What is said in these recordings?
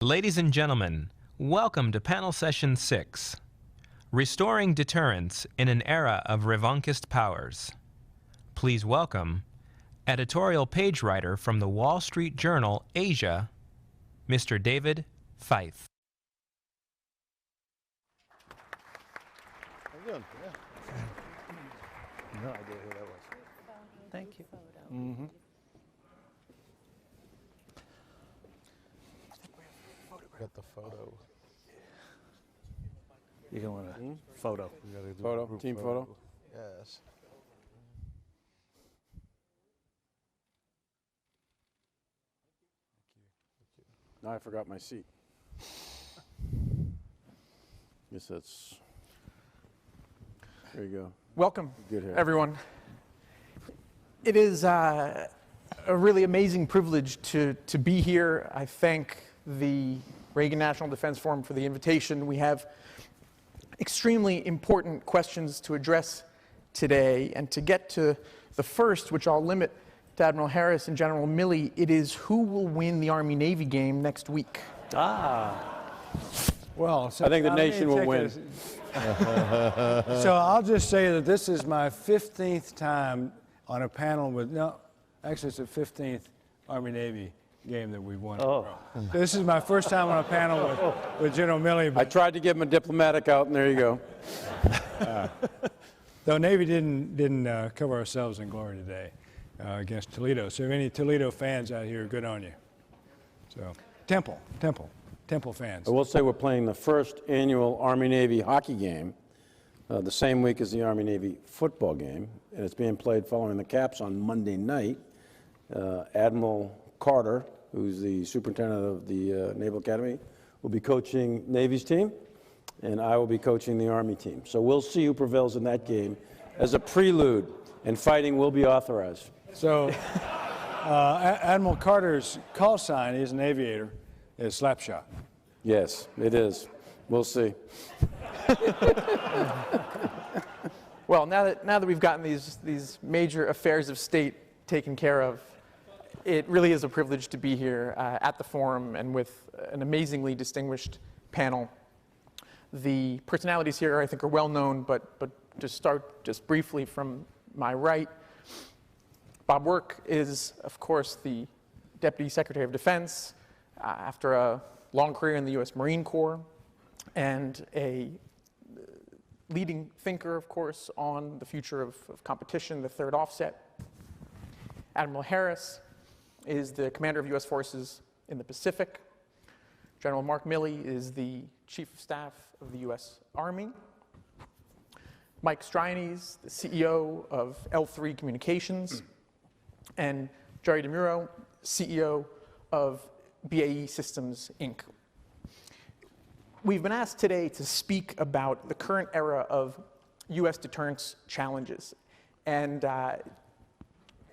Ladies and gentlemen, welcome to Panel Session 6, Restoring Deterrence in an Era of Revanchist Powers. Please welcome editorial page writer from the Wall Street Journal, Asia, Mr. David Fife. How you doing? Yeah. No idea who that was. Thank you. Mm-hmm. Got the photo. You're going to photo. We gotta do Photo, a group team photo? Yes. Now I forgot my seat. Guess that's, there you go. Welcome, Good hair. everyone. It is a really amazing privilege to be here. I thank the Reagan National Defense Forum for the invitation. We have extremely important questions to address today, and to get to the first, which I'll limit to Admiral Harris and General Milley, it is who will win the Army-Navy game next week? Well, so I think the let me nation will take win. So I'll just say that this is my 15th time on a panel with, no, actually it's the 15th Army-Navy game that we've won. Oh. This is my first time on a panel with General Milley. I But tried to give him a diplomatic out, and there you go. though Navy didn't cover ourselves in glory today against Toledo. So if any Toledo fans out here, good on you. So Temple fans. I will say we're playing the first annual Army-Navy hockey game the same week as the Army-Navy football game, and it's being played following the Caps on Monday night. Admiral Carter, who's the superintendent of the Naval Academy, will be coaching Navy's team, and I will be coaching the Army team. So we'll see who prevails in that game as a prelude, and fighting will be authorized. So Admiral Carter's call sign, he's an aviator, is Slapshot. Yes, it is. We'll see. Well, now that we've gotten these major affairs of state taken care of, it really is a privilege to be here at the forum and with an amazingly distinguished panel. The personalities here, I think, are well known, but to start just briefly from my right, Bob Work is, of course, the Deputy Secretary of Defense after a long career in the U.S. Marine Corps, and a leading thinker, of course, on the future of competition, the third offset. Admiral Harris is the commander of U.S. forces in the Pacific. General Mark Milley is the Chief of Staff of the U.S. Army. Mike Strines, the CEO of L3 Communications. And Jerry DeMuro, CEO of BAE Systems, Inc. We've been asked today to speak about the current era of U.S. deterrence challenges. And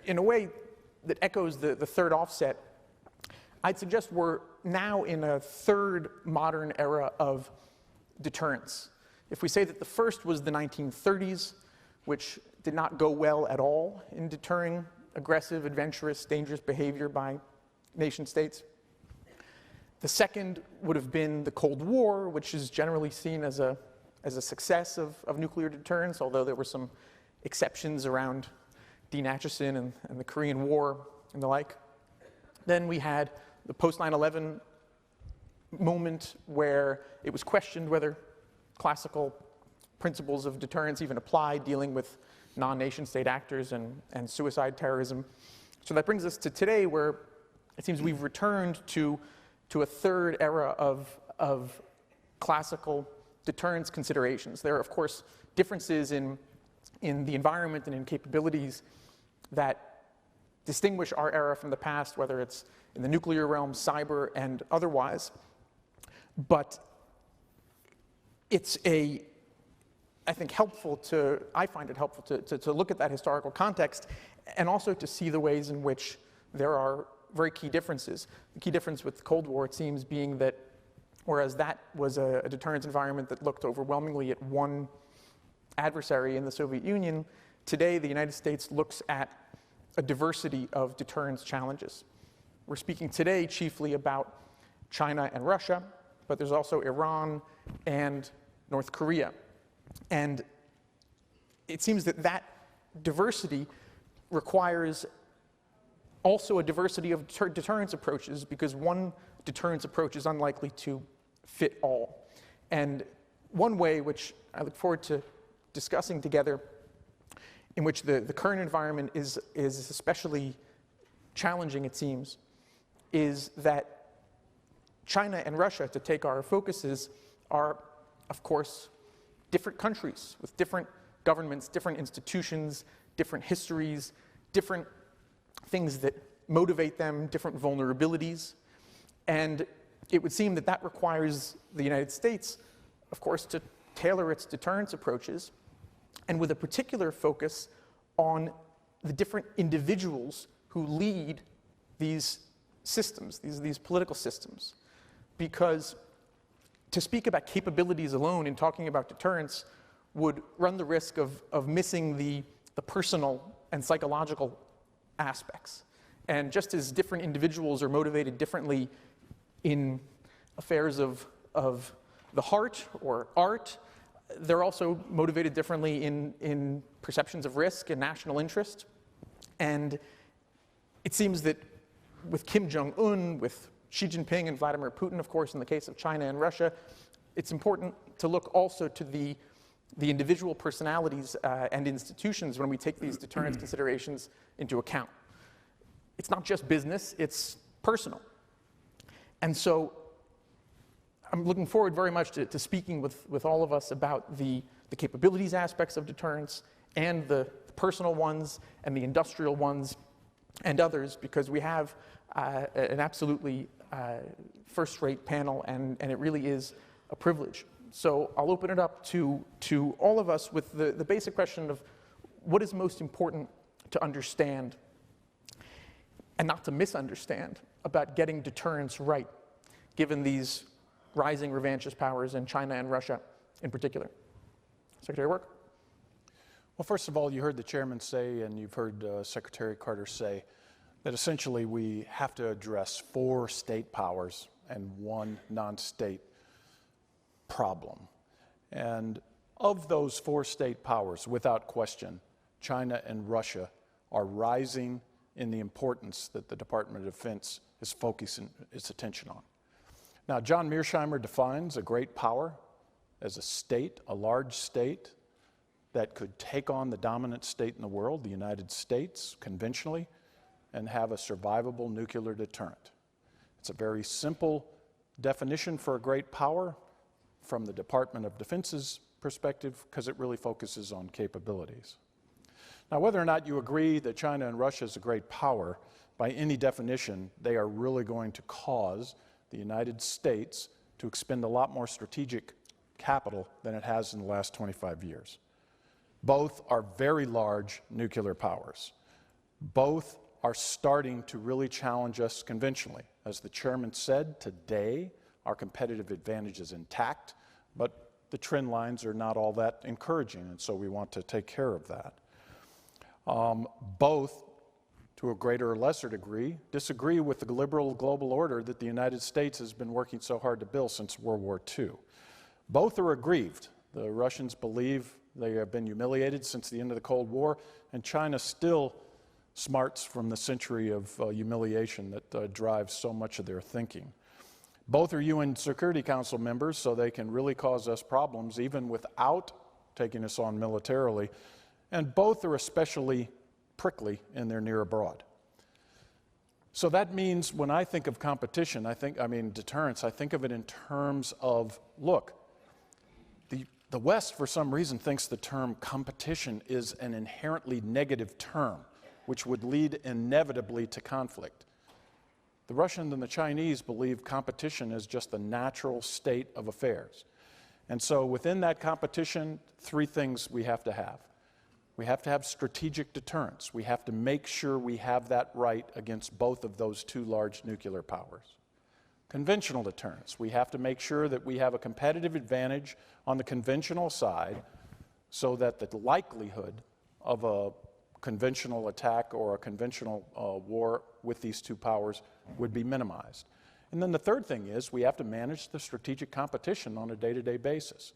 in a way that echoes the third offset, I'd suggest we're now in a third modern era of deterrence. If we say that the first was the 1930s, which did not go well at all in deterring aggressive, adventurous, dangerous behavior by nation states. The second would have been the Cold War, which is generally seen as a success of nuclear deterrence, although there were some exceptions around Dean Acheson and the Korean War and the like. Then we had the post 9/11 moment where it was questioned whether classical principles of deterrence even apply, dealing with non-nation state actors and suicide terrorism. So that brings us to today, where it seems we've returned to a third era of classical deterrence considerations. There are, of course, differences in the environment and in capabilities that distinguish our era from the past, whether it's in the nuclear realm, cyber, and otherwise. But it's I find it helpful to look at that historical context, and also to see the ways in which there are very key differences. The key difference with the Cold War, it seems, being that whereas that was a deterrence environment that looked overwhelmingly at one adversary in the Soviet Union, today the United States looks at a diversity of deterrence challenges. We're speaking today chiefly about China and Russia, but there's also Iran and North Korea. And it seems that that diversity requires also a diversity of deterrence approaches, because one deterrence approach is unlikely to fit all. And one way, which I look forward to discussing together, in which the current environment is especially challenging, it seems, is that China and Russia, to take our focuses, are, of course, different countries with different governments, different institutions, different histories, different things that motivate them, different vulnerabilities. And it would seem that that requires the United States, of course, to tailor its deterrence approaches, and with a particular focus on the different individuals who lead these systems, these political systems. Because to speak about capabilities alone in talking about deterrence would run the risk of missing the personal and psychological aspects. And just as different individuals are motivated differently in affairs of the heart or art, they're also motivated differently in perceptions of risk and national interest. And it seems that with Kim Jong-un, with Xi Jinping and Vladimir Putin, of course, in the case of China and Russia, it's important to look also to the individual personalities and institutions when we take these deterrence considerations into account. It's not just business, it's personal. And so I'm looking forward very much to speaking with all of us about the capabilities aspects of deterrence and the personal ones and the industrial ones and others, because we have an absolutely first-rate panel, and it really is a privilege. So I'll open it up to all of us with the basic question of what is most important to understand and not to misunderstand about getting deterrence right, given these rising revanchist powers in China and Russia in particular. Secretary Work? Well, first of all, you heard the chairman say, and you've heard Secretary Carter say, that essentially we have to address 4 state powers and 1 non-state problem. And of those 4 state powers, without question, China and Russia are rising in the importance that the Department of Defense is focusing its attention on. Now, John Mearsheimer defines a great power as a state, a large state, that could take on the dominant state in the world, the United States, conventionally, and have a survivable nuclear deterrent. It's a very simple definition for a great power from the Department of Defense's perspective, because it really focuses on capabilities. Now, whether or not you agree that China and Russia is a great power, by any definition, they are really going to cause the United States to expend a lot more strategic capital than it has in the last 25 years. Both are very large nuclear powers. Both are starting to really challenge us conventionally. As the chairman said, today our competitive advantage is intact, but the trend lines are not all that encouraging, and so we want to take care of that. Both, to a greater or lesser degree, disagree with the liberal global order that the United States has been working so hard to build since World War II. Both are aggrieved. The Russians believe they have been humiliated since the end of the Cold War, and China still smarts from the century of humiliation that drives so much of their thinking. Both are UN Security Council members, so they can really cause us problems even without taking us on militarily, and both are especially prickly in their near abroad. So that means when I think of competition, deterrence, I think of it in terms of, look, the West, for some reason, thinks the term competition is an inherently negative term, which would lead inevitably to conflict. The Russians and the Chinese believe competition is just the natural state of affairs. And so within that competition, 3 things we have to have. We have to have strategic deterrence. We have to make sure we have that right against both of those 2 large nuclear powers. Conventional deterrence. We have to make sure that we have a competitive advantage on the conventional side so that the likelihood of a conventional attack or a conventional war with these 2 powers would be minimized. And then the third thing is we have to manage the strategic competition on a day-to-day basis.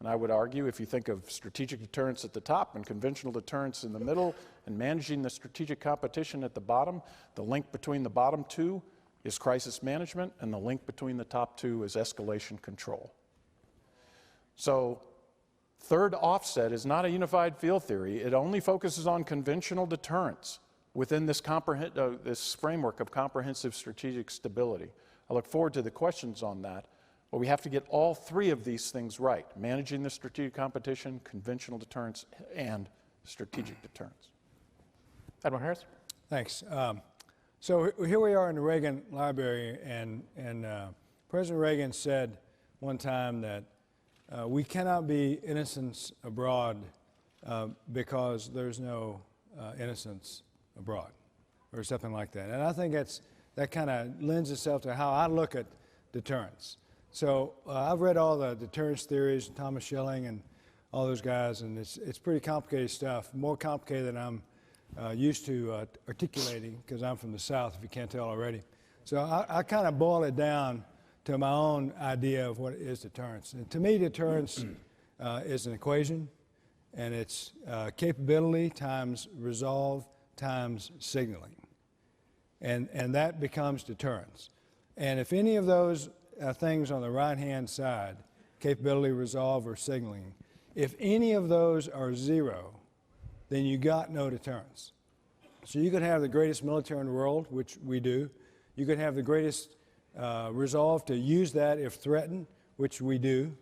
And I would argue if you think of strategic deterrence at the top and conventional deterrence in the middle and managing the strategic competition at the bottom, the link between the bottom two is crisis management and the link between the top two is escalation control. So third offset is not a unified field theory. It only focuses on conventional deterrence within this framework of comprehensive strategic stability. I look forward to the questions on that. But we have to get all three of these things right: managing the strategic competition, conventional deterrence, and strategic deterrence. Admiral Harris? Thanks. So here we are in the Reagan Library, and President Reagan said one time that we cannot be innocents abroad because there's no innocence abroad, or something like that. And I think that kind of lends itself to how I look at deterrence. So I've read all the deterrence theories, Thomas Schelling and all those guys, and it's pretty complicated stuff, more complicated than I'm used to articulating, because I'm from the South, if you can't tell already. So I kind of boil it down to my own idea of what is deterrence. And to me, deterrence is an equation, and it's capability times resolve times signaling. And that becomes deterrence. And if any of those things on the right-hand side, capability, resolve, or signaling, if any of those are zero, then you got no deterrence. So you could have the greatest military in the world, which we do. You could have the greatest resolve to use that if threatened, which we do.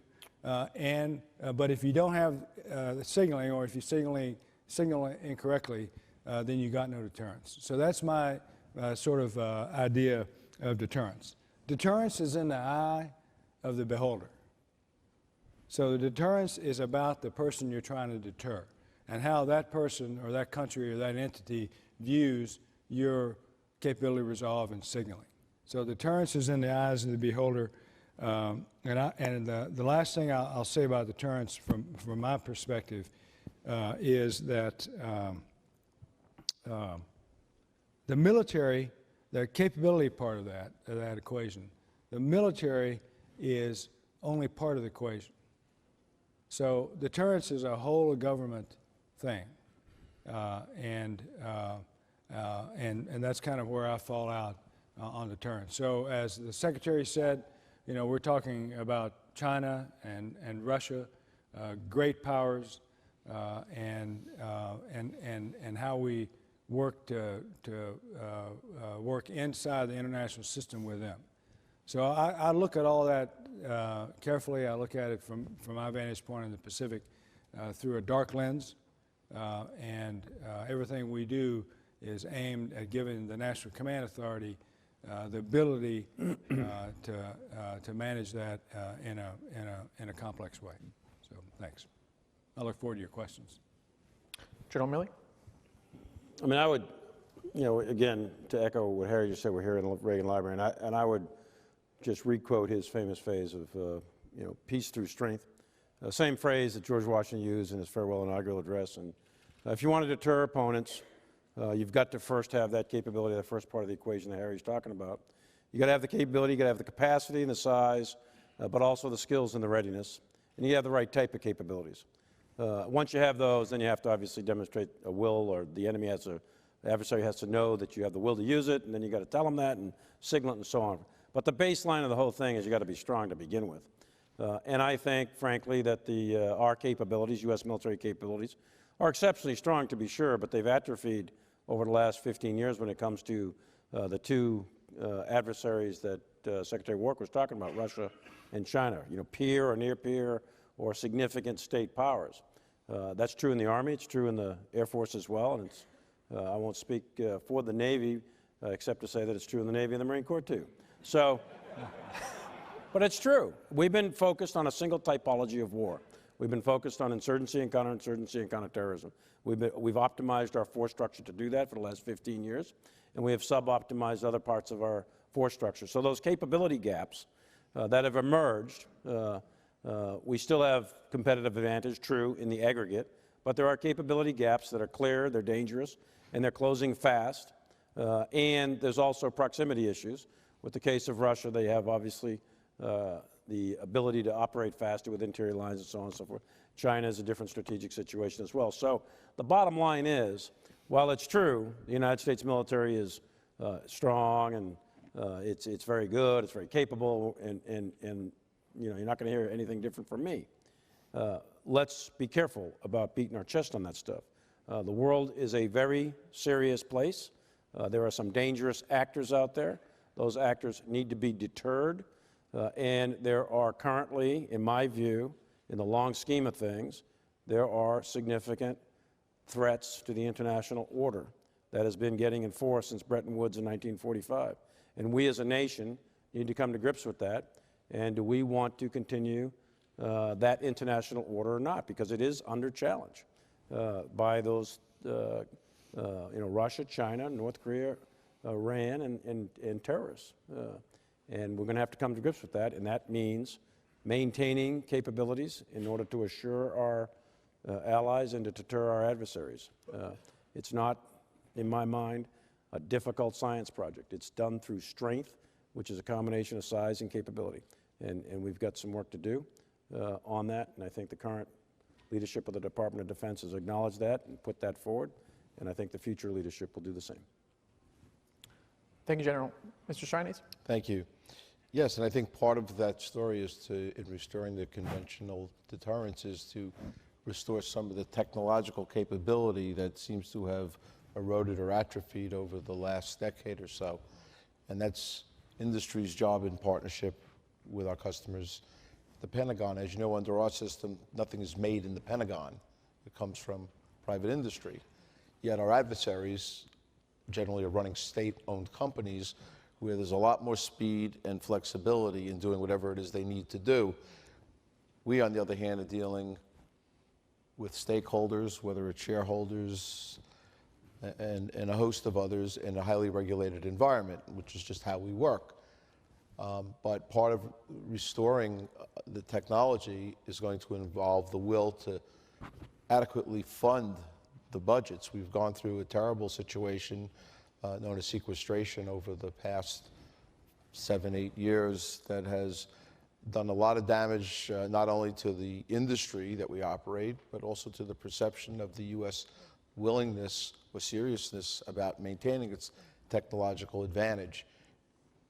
But if you don't have the signaling, or if you signal incorrectly, then you got no deterrence. So that's my sort of idea of deterrence. Deterrence is in the eye of the beholder. So the deterrence is about the person you're trying to deter and how that person or that country or that entity views your capability, resolve, and signaling. So deterrence is in the eyes of the beholder. The last thing I'll say about deterrence from my perspective is that the military, the capability part of that equation, the military is only part of the equation. So deterrence is a whole of government thing, and that's kind of where I fall out on deterrence. So as the Secretary said, you know, we're talking about China and Russia, great powers, and how we work to work inside the international system with them. So I look at all that carefully. I look at it from my vantage point in the Pacific through a dark lens, and everything we do is aimed at giving the National Command Authority the ability to manage that in a complex way. So thanks. I look forward to your questions. General Milley? I mean, I would, you know, again, to echo what Harry just said, we're here in the Reagan Library, and I would just re-quote his famous phrase of, you know, peace through strength. Same phrase that George Washington used in his farewell inaugural address. And if you want to deter opponents, you've got to first have that capability, the first part of the equation that Harry's talking about. You got to have the capability, you got to have the capacity and the size, but also the skills and the readiness, and you have the right type of capabilities. Once you have those, then you have to obviously demonstrate a will, or the adversary has to know that you have the will to use it, and then you got to tell them that and signal it and so on. But the baseline of the whole thing is you got to be strong to begin with. And I think, frankly, that our capabilities, U.S. military capabilities, are exceptionally strong to be sure, but they've atrophied over the last 15 years when it comes to the two adversaries that Secretary Wark was talking about, Russia and China, you know, peer or near peer or significant state powers. That's true in the Army, it's true in the Air Force as well, and it's, I won't speak for the Navy except to say that it's true in the Navy and the Marine Corps too. So, but it's true. We've been focused on a single typology of war. We've been focused on insurgency and counterterrorism. We've optimized our force structure to do that for the last 15 years, and we have sub-optimized other parts of our force structure. So those capability gaps that have emerged, we still have competitive advantage, true, in the aggregate, but there are capability gaps that are clear, they're dangerous, and they're closing fast, and there's also proximity issues, With the case of Russia, they have obviously the ability to operate faster with interior lines and so on and so forth. China is a different strategic situation as well. So the bottom line is, while it's true, the United States military is strong and it's very good, it's very capable, and you know, you're not going to hear anything different from me. Let's be careful about beating our chest on that stuff. The world is a very serious place. There are some dangerous actors out there. Those actors need to be deterred. And there are currently, in my view, in the long scheme of things, there are significant threats to the international order that has been getting enforced since Bretton Woods in 1945. And we as a nation need to come to grips with that. And do we want to continue that international order or not? Because it is under challenge by those, you know, Russia, China, North Korea, Iran, and terrorists. And we're going to have to come to grips with that, and that means maintaining capabilities in order to assure our allies and to deter our adversaries. It's not, in my mind, a difficult science project. It's done through strength, which is a combination of size and capability. And we've got some work to do on that, and I think the current leadership of the Department of Defense has acknowledged that and put that forward, and I think the future leadership will do the same. Thank you, General. Mr. Shines? Thank you. Yes, and I think part of that story is in restoring the conventional deterrence is to restore some of the technological capability that seems to have eroded or atrophied over the last decade or so. And that's industry's job in partnership with our customers. The Pentagon, as you know, under our system, nothing is made in the Pentagon. It comes from private industry. Yet our adversaries generally are running state-owned companies where there's a lot more speed and flexibility in doing whatever it is they need to do. We, on the other hand, are dealing with stakeholders, whether it's shareholders and a host of others in a highly regulated environment, which is just how we work. But part of restoring the technology is going to involve the will to adequately fund the budgets. We've gone through a terrible situation known as sequestration over the past 7-8 years that has done a lot of damage, not only to the industry that we operate, but also to the perception of the U.S. willingness or seriousness about maintaining its technological advantage.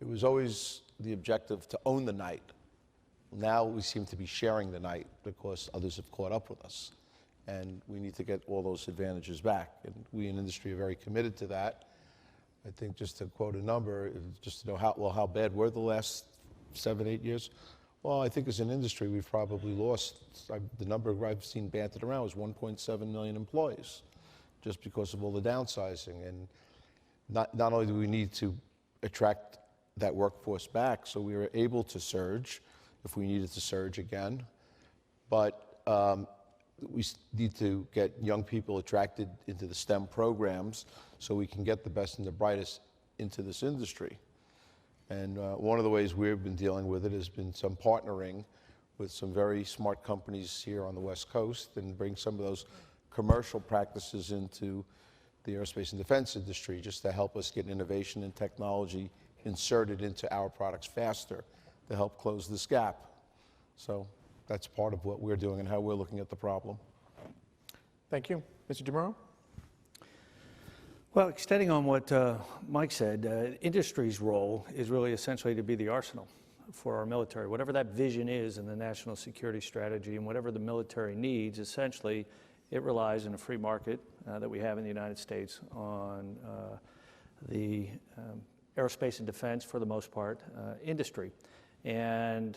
It was always the objective to own the night. Now we seem to be sharing the night because others have caught up with us. And we need to get all those advantages back. And we in industry are very committed to that. I think just to quote a number, just to know how bad were the last 7-8 years? Well, I think as an industry, we've probably lost, the number I've seen banted around was 1.7 million employees, just because of all the downsizing. And not only do we need to attract that workforce back, so we were able to surge if we needed to surge again, but we need to get young people attracted into the STEM programs so we can get the best and the brightest into this industry. And one of the ways we've been dealing with it has been some partnering with some very smart companies here on the West Coast and bring some of those commercial practices into the aerospace and defense industry just to help us get innovation and technology inserted into our products faster to help close this gap. So that's part of what we're doing and how we're looking at the problem. Thank you. Mr. DeMuro? Well, extending on what Mike said, industry's role is really essentially to be the arsenal for our military. Whatever that vision is in the national security strategy and whatever the military needs, essentially it relies on a free market that we have in the United States on the aerospace and defense, for the most part, industry. And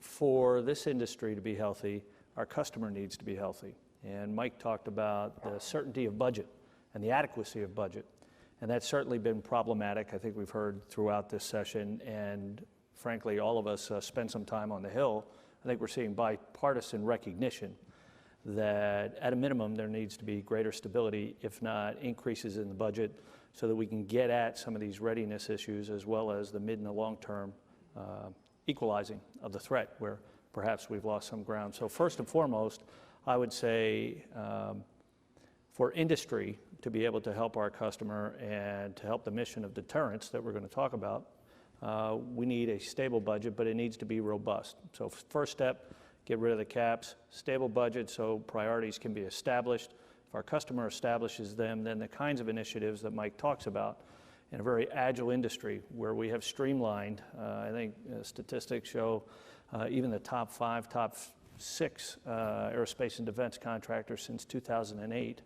for this industry to be healthy, our customer needs to be healthy. And Mike talked about the certainty of budget and the adequacy of budget. And that's certainly been problematic, I think we've heard throughout this session. And frankly, all of us spend some time on the Hill. I think we're seeing bipartisan recognition that at a minimum there needs to be greater stability, if not increases in the budget, so that we can get at some of these readiness issues as well as the mid and the long-term equalizing of the threat where perhaps we've lost some ground. So first and foremost, I would say for industry to be able to help our customer and to help the mission of deterrence that we're going to talk about, We need a stable budget, but it needs to be robust. So first step, get rid of the caps, stable budget so priorities can be established. If our customer establishes them, then the kinds of initiatives that Mike talks about in a very agile industry where we have streamlined, I think statistics show even the top 5, top 6 aerospace and defense contractors since 2008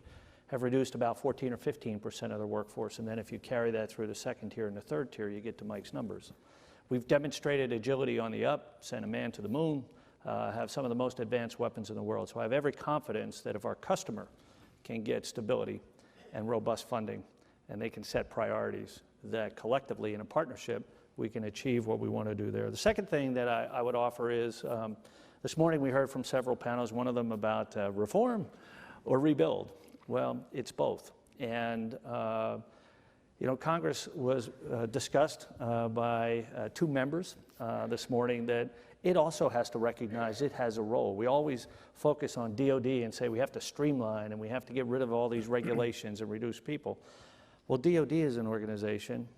have reduced about 14 or 15% of their workforce. And then if you carry that through the second tier and the third tier, you get to Mike's numbers. We've demonstrated agility on the up, sent a man to the moon, have some of the most advanced weapons in the world. So I have every confidence that if our customer can get stability and robust funding, and they can set priorities, that collectively in a partnership, we can achieve what we want to do there. The second thing that I would offer is, this morning we heard from several panels, one of them about reform or rebuild. Well, it's both. And Congress was discussed by 2 members this morning that it also has to recognize it has a role. We always focus on DOD and say we have to streamline and we have to get rid of all these regulations and reduce people. Well, DOD as an organization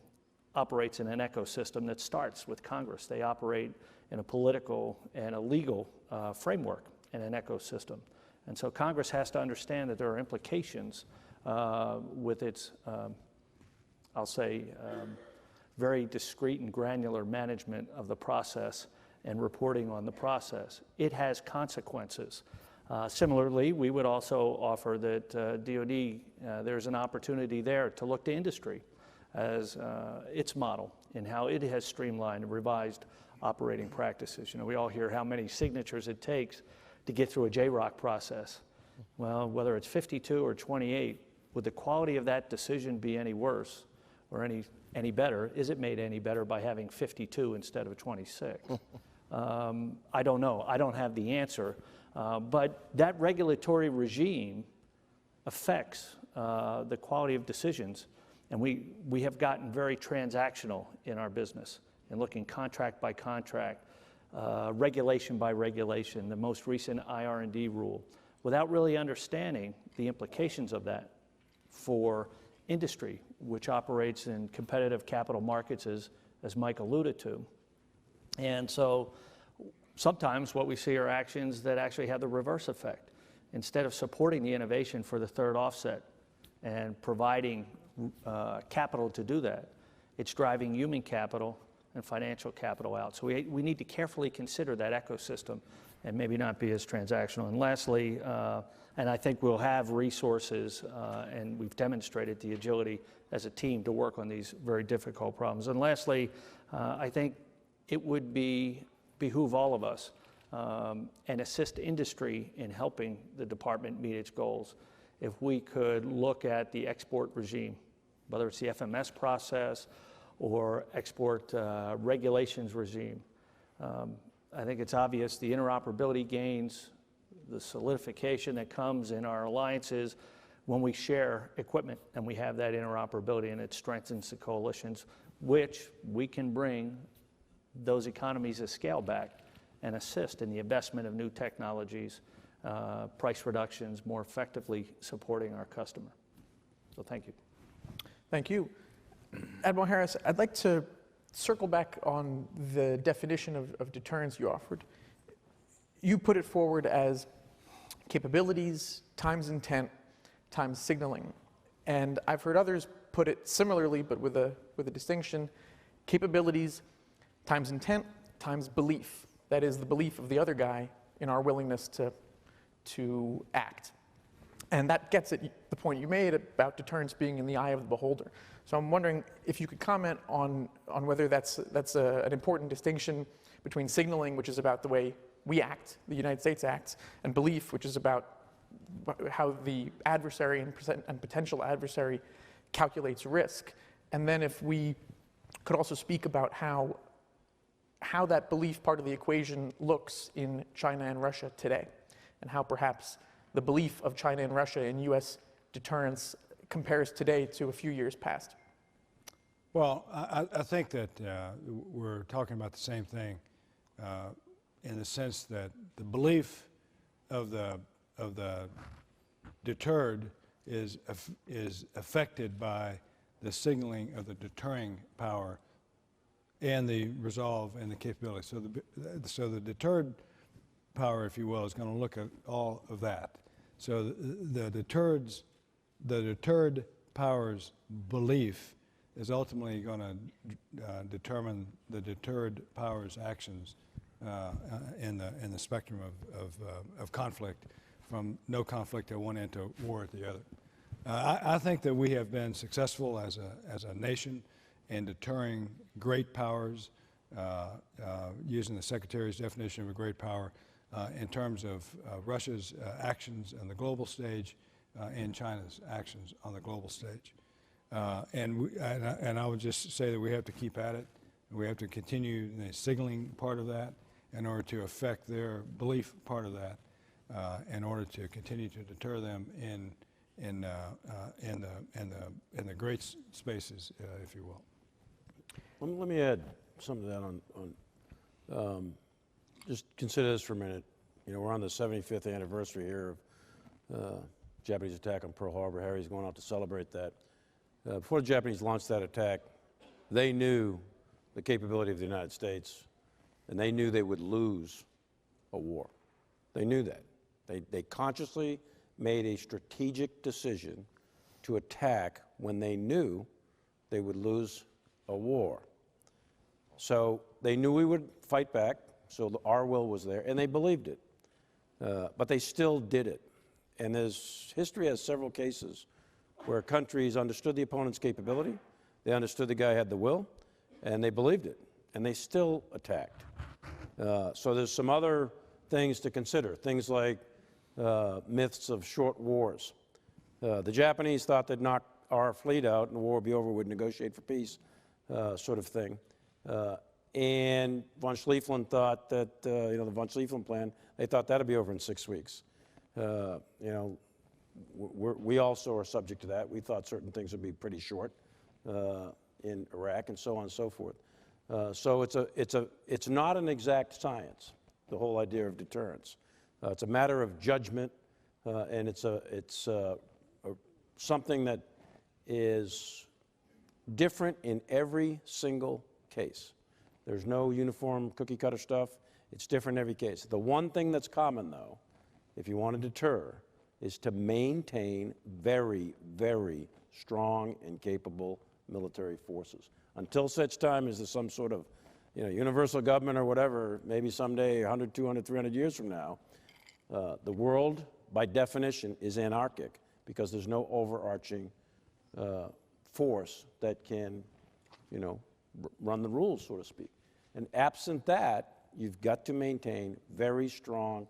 operates in an ecosystem that starts with Congress. They operate in a political and a legal framework in an ecosystem. And so Congress has to understand that there are implications with its, I'll say, very discreet and granular management of the process and reporting on the process. It has consequences. Similarly, we would also offer that DOD, there's an opportunity there to look to industry as its model and how it has streamlined and revised operating practices. We all hear how many signatures it takes to get through a JROC process. Well, whether it's 52 or 28, would the quality of that decision be any worse or any better? Is it made any better by having 52 instead of 26? I don't know. I don't have the answer. But that regulatory regime affects the quality of decisions. And we have gotten very transactional in our business and looking contract by contract, regulation by regulation, the most recent IR&D rule, without really understanding the implications of that for industry, which operates in competitive capital markets, as Mike alluded to. And so sometimes what we see are actions that actually have the reverse effect. Instead of supporting the innovation for the third offset and providing capital to do that, it's driving human capital and financial capital out. So we need to carefully consider that ecosystem and maybe not be as transactional. And lastly, and I think we'll have resources, and we've demonstrated the agility as a team to work on these very difficult problems. And lastly, I think it would behoove all of us and assist industry in helping the department meet its goals. If we could look at the export regime, whether it's the FMS process or export regulations regime, I think it's obvious the interoperability gains, the solidification that comes in our alliances when we share equipment and we have that interoperability, and it strengthens the coalitions, which we can bring those economies of scale back and assist in the investment of new technologies, price reductions, more effectively supporting our customer. So thank you. Thank you. Admiral Harris, I'd like to circle back on the definition of deterrence you offered. You put it forward as capabilities times intent times signaling. And I've heard others put it similarly, but with a distinction: capabilities times intent times belief. That is the belief of the other guy in our willingness to act. And that gets at the point you made about deterrence being in the eye of the beholder. So I'm wondering if you could comment on whether that's an important distinction between signaling, which is about the way we act, the United States acts, and belief, which is about how the adversary and potential adversary calculates risk. And then if we could also speak about how that belief part of the equation looks in China and Russia today, and how perhaps the belief of China and Russia in U.S. deterrence compares today to a few years past. Well, I think that we're talking about the same thing in the sense that the belief of the deterred is affected by the signaling of the deterring power and the resolve and the capability. So the deterred power, if you will, is going to look at all of that. So the deterred power's belief is ultimately going to determine the deterred power's actions in the spectrum of conflict, from no conflict at one end to war at the other. I think that we have been successful as a nation in deterring great powers, using the Secretary's definition of a great power, in terms of Russia's actions on the global stage and China's actions on the global stage. And I would just say that we have to keep at it. We have to continue the signaling part of that in order to affect their belief part of that, in order to continue to deter them in the great spaces, if you will. Let me add some of that on just consider this for a minute. You know, we're on the 75th anniversary here of Japanese attack on Pearl Harbor. Harry's going out to celebrate that. Before the Japanese launched that attack, they knew the capability of the United States, and they knew they would lose a war. They knew that. They consciously made a strategic decision to attack when they knew they would lose a war. So they knew we would fight back, so our will was there, and they believed it. But they still did it. And history has several cases where countries understood the opponent's capability, they understood the guy had the will, and they believed it, and they still attacked. So there's some other things to consider, things like myths of short wars. The Japanese thought they'd knock our fleet out and the war would be over, we'd negotiate for peace, sort of thing. And von Schlieffen thought that, the von Schlieffen plan, they thought that'd be over in 6 weeks. We also are subject to that. We thought certain things would be pretty short in Iraq and so on and so forth. So it's not an exact science, the whole idea of deterrence. It's a matter of judgment, and it's something that is different in every single case. There's no uniform cookie cutter stuff. It's different in every case. The one thing that's common, though, if you want to deter, is to maintain very, very strong and capable military forces. Until such time as there's some sort of universal government or whatever, maybe someday 100, 200, 300 years from now, the world, by definition, is anarchic because there's no overarching force that can, run the rules, so to speak. And absent that, you've got to maintain very strong,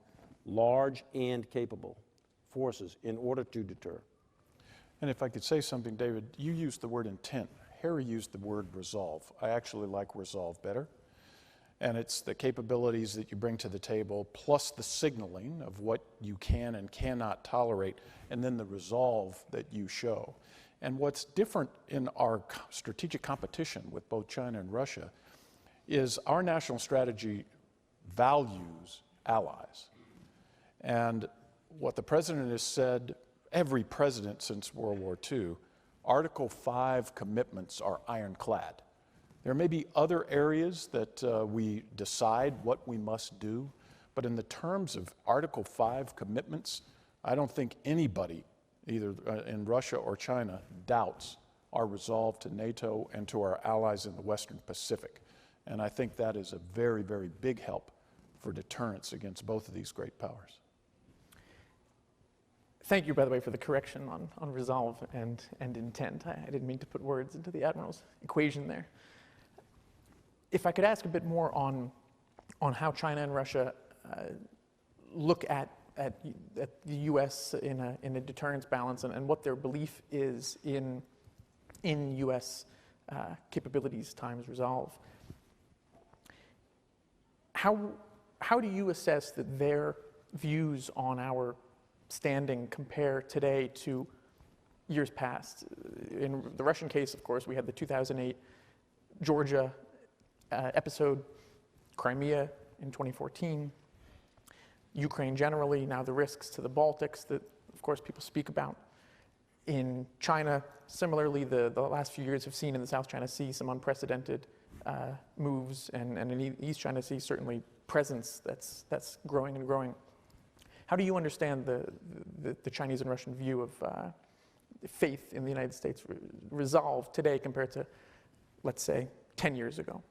large, and capable forces in order to deter. And if I could say something, David, you used the word intent. Harry used the word resolve. I actually like resolve better. And it's the capabilities that you bring to the table, plus the signaling of what you can and cannot tolerate, and then the resolve that you show. And what's different in our strategic competition with both China and Russia is our national strategy values allies. And what the president has said, every president since World War II, Article 5 commitments are ironclad. There may be other areas that we decide what we must do, but in the terms of Article 5 commitments, I don't think anybody, either in Russia or China, doubts our resolve to NATO and to our allies in the Western Pacific. And I think that is a very, very big help for deterrence against both of these great powers. Thank you, by the way, for the correction on resolve and intent. I didn't mean to put words into the Admiral's equation there. If I could ask a bit more on how China and Russia look at the U.S. in a deterrence balance and what their belief is in U.S. capabilities times resolve. How do you assess that their views on our standing compare today to years past? In the Russian case, of course, we had the 2008 Georgia episode, Crimea in 2014, Ukraine generally, now the risks to the Baltics that, of course, people speak about. In China, similarly, the last few years have seen in the South China Sea some unprecedented moves, and in East China Sea, certainly presence that's growing and growing. How do you understand the Chinese and Russian view of faith in the United States resolve today compared to, let's say, 10 years ago?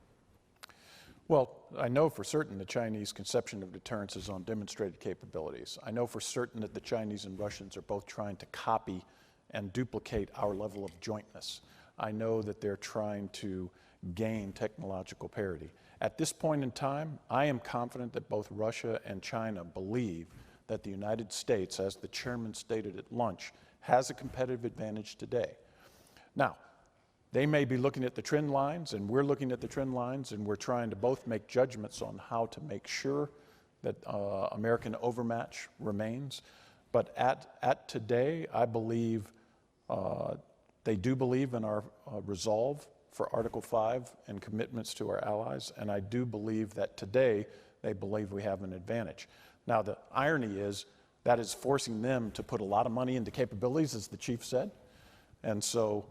Well, I know for certain the Chinese conception of deterrence is on demonstrated capabilities. I know for certain that the Chinese and Russians are both trying to copy and duplicate our level of jointness. I know that they're trying to gain technological parity. At this point in time, I am confident that both Russia and China believe that the United States, as the chairman stated at lunch, has a competitive advantage today. Now, they may be looking at the trend lines, and we're looking at the trend lines, and we're trying to both make judgments on how to make sure that American overmatch remains. But at today, I believe they do believe in our resolve for Article 5 and commitments to our allies, and I do believe that today they believe we have an advantage. Now, the irony is that is forcing them to put a lot of money into capabilities, as the chief said, and so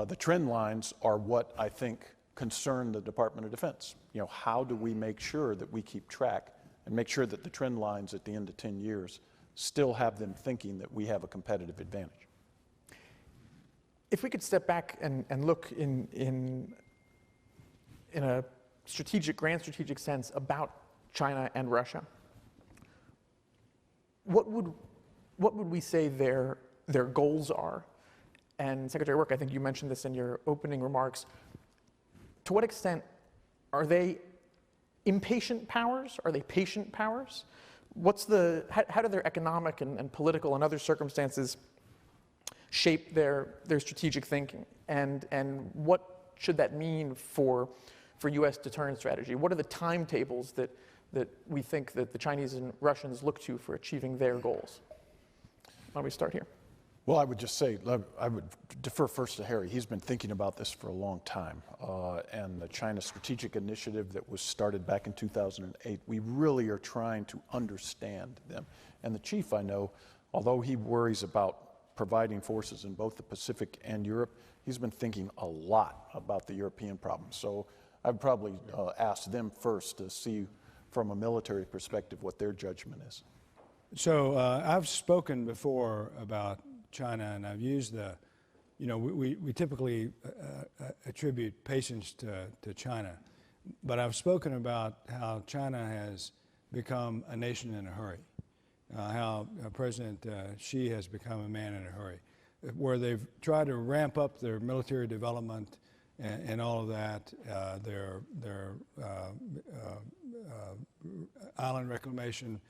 the trend lines are what I think concern the Department of Defense. You know, how do we make sure that we keep track and make sure that the trend lines at the end of 10 years still have them thinking that we have a competitive advantage? If we could step back and look in a grand strategic sense about China and Russia, what would we say their goals are? And Secretary Work, I think you mentioned this in your opening remarks. To what extent are they impatient powers? Are they patient powers? How do their economic and political and other circumstances shape their strategic thinking? And what should that mean for U.S. deterrence strategy? What are the timetables that we think that the Chinese and Russians look to for achieving their goals? Why don't we start here? Well, I would just say, I would defer first to Harry. He's been thinking about this for a long time. And the China Strategic Initiative that was started back in 2008, we really are trying to understand them. And the chief, I know, although he worries about providing forces in both the Pacific and Europe, he's been thinking a lot about the European problem. So I'd probably ask them first to see from a military perspective what their judgment is. So I've spoken before about China, and I've used we typically attribute patience to China, but I've spoken about how China has become a nation in a hurry, how President Xi has become a man in a hurry, where they've tried to ramp up their military development and all of that, their island reclamation,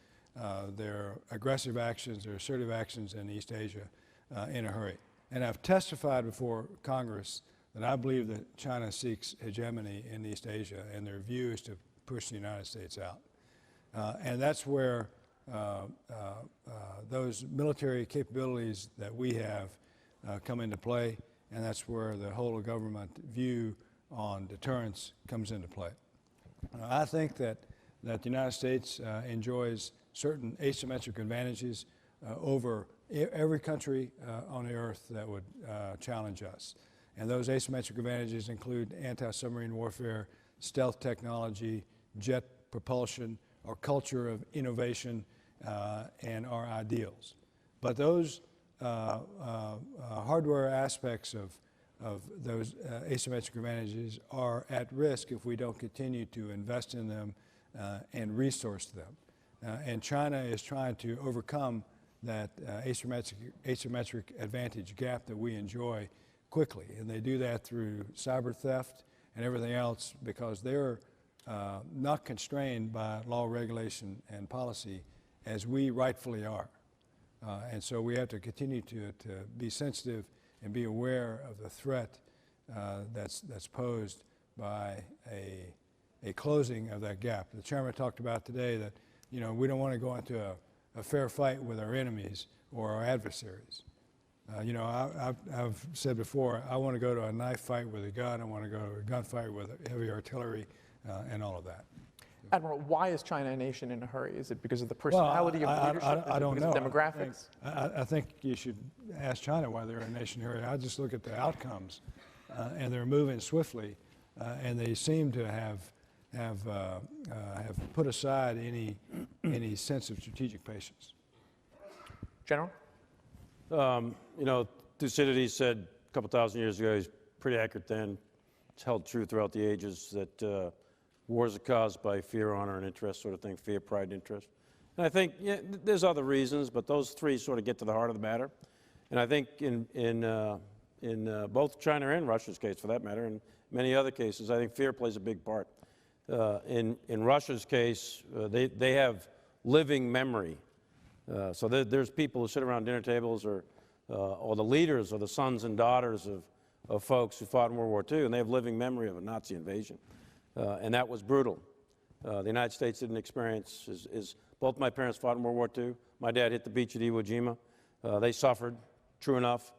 their aggressive actions, their assertive actions in East Asia in a hurry. And I've testified before Congress that I believe that China seeks hegemony in East Asia, and their view is to push the United States out. And that's where those military capabilities that we have come into play, and that's where the whole of government view on deterrence comes into play. I think that the United States enjoys certain asymmetric advantages over every country on the earth that would challenge us. And those asymmetric advantages include anti-submarine warfare, stealth technology, jet propulsion, our culture of innovation, and our ideals. But those hardware aspects of those asymmetric advantages are at risk if we don't continue to invest in them and resource them. And China is trying to overcome that asymmetric advantage gap that we enjoy quickly. And they do that through cyber theft and everything else because they're not constrained by law, regulation, and policy as we rightfully are. And so we have to continue to be sensitive and be aware of the threat that's posed by a closing of that gap. The chairman talked about today that we don't want to go into a fair fight with our enemies or our adversaries. I've said before, I want to go to a knife fight with a gun. I want to go to a gunfight with heavy artillery and all of that. Admiral, why is China a nation in a hurry? Is it because of the personality of leadership? I don't know. Because of demographics? I think you should ask China why they're a nation in a hurry. I just look at the outcomes, and they're moving swiftly and they seem to have put aside any sense of strategic patience. General? You know, Thucydides said a couple thousand years ago, he's pretty accurate then, it's held true throughout the ages, that wars are caused by fear, honor, and interest sort of thing, fear, pride, and interest. And I think there's other reasons, but those three sort of get to the heart of the matter. And I think in both China and Russia's case, for that matter, and many other cases, I think fear plays a big part. In Russia's case, they have living memory. So there's people who sit around dinner tables or the leaders or the sons and daughters of folks who fought in World War II, and they have living memory of a Nazi invasion. And that was brutal. The United States didn't experience, both my parents fought in World War II. My dad hit the beach at Iwo Jima. They suffered, true enough.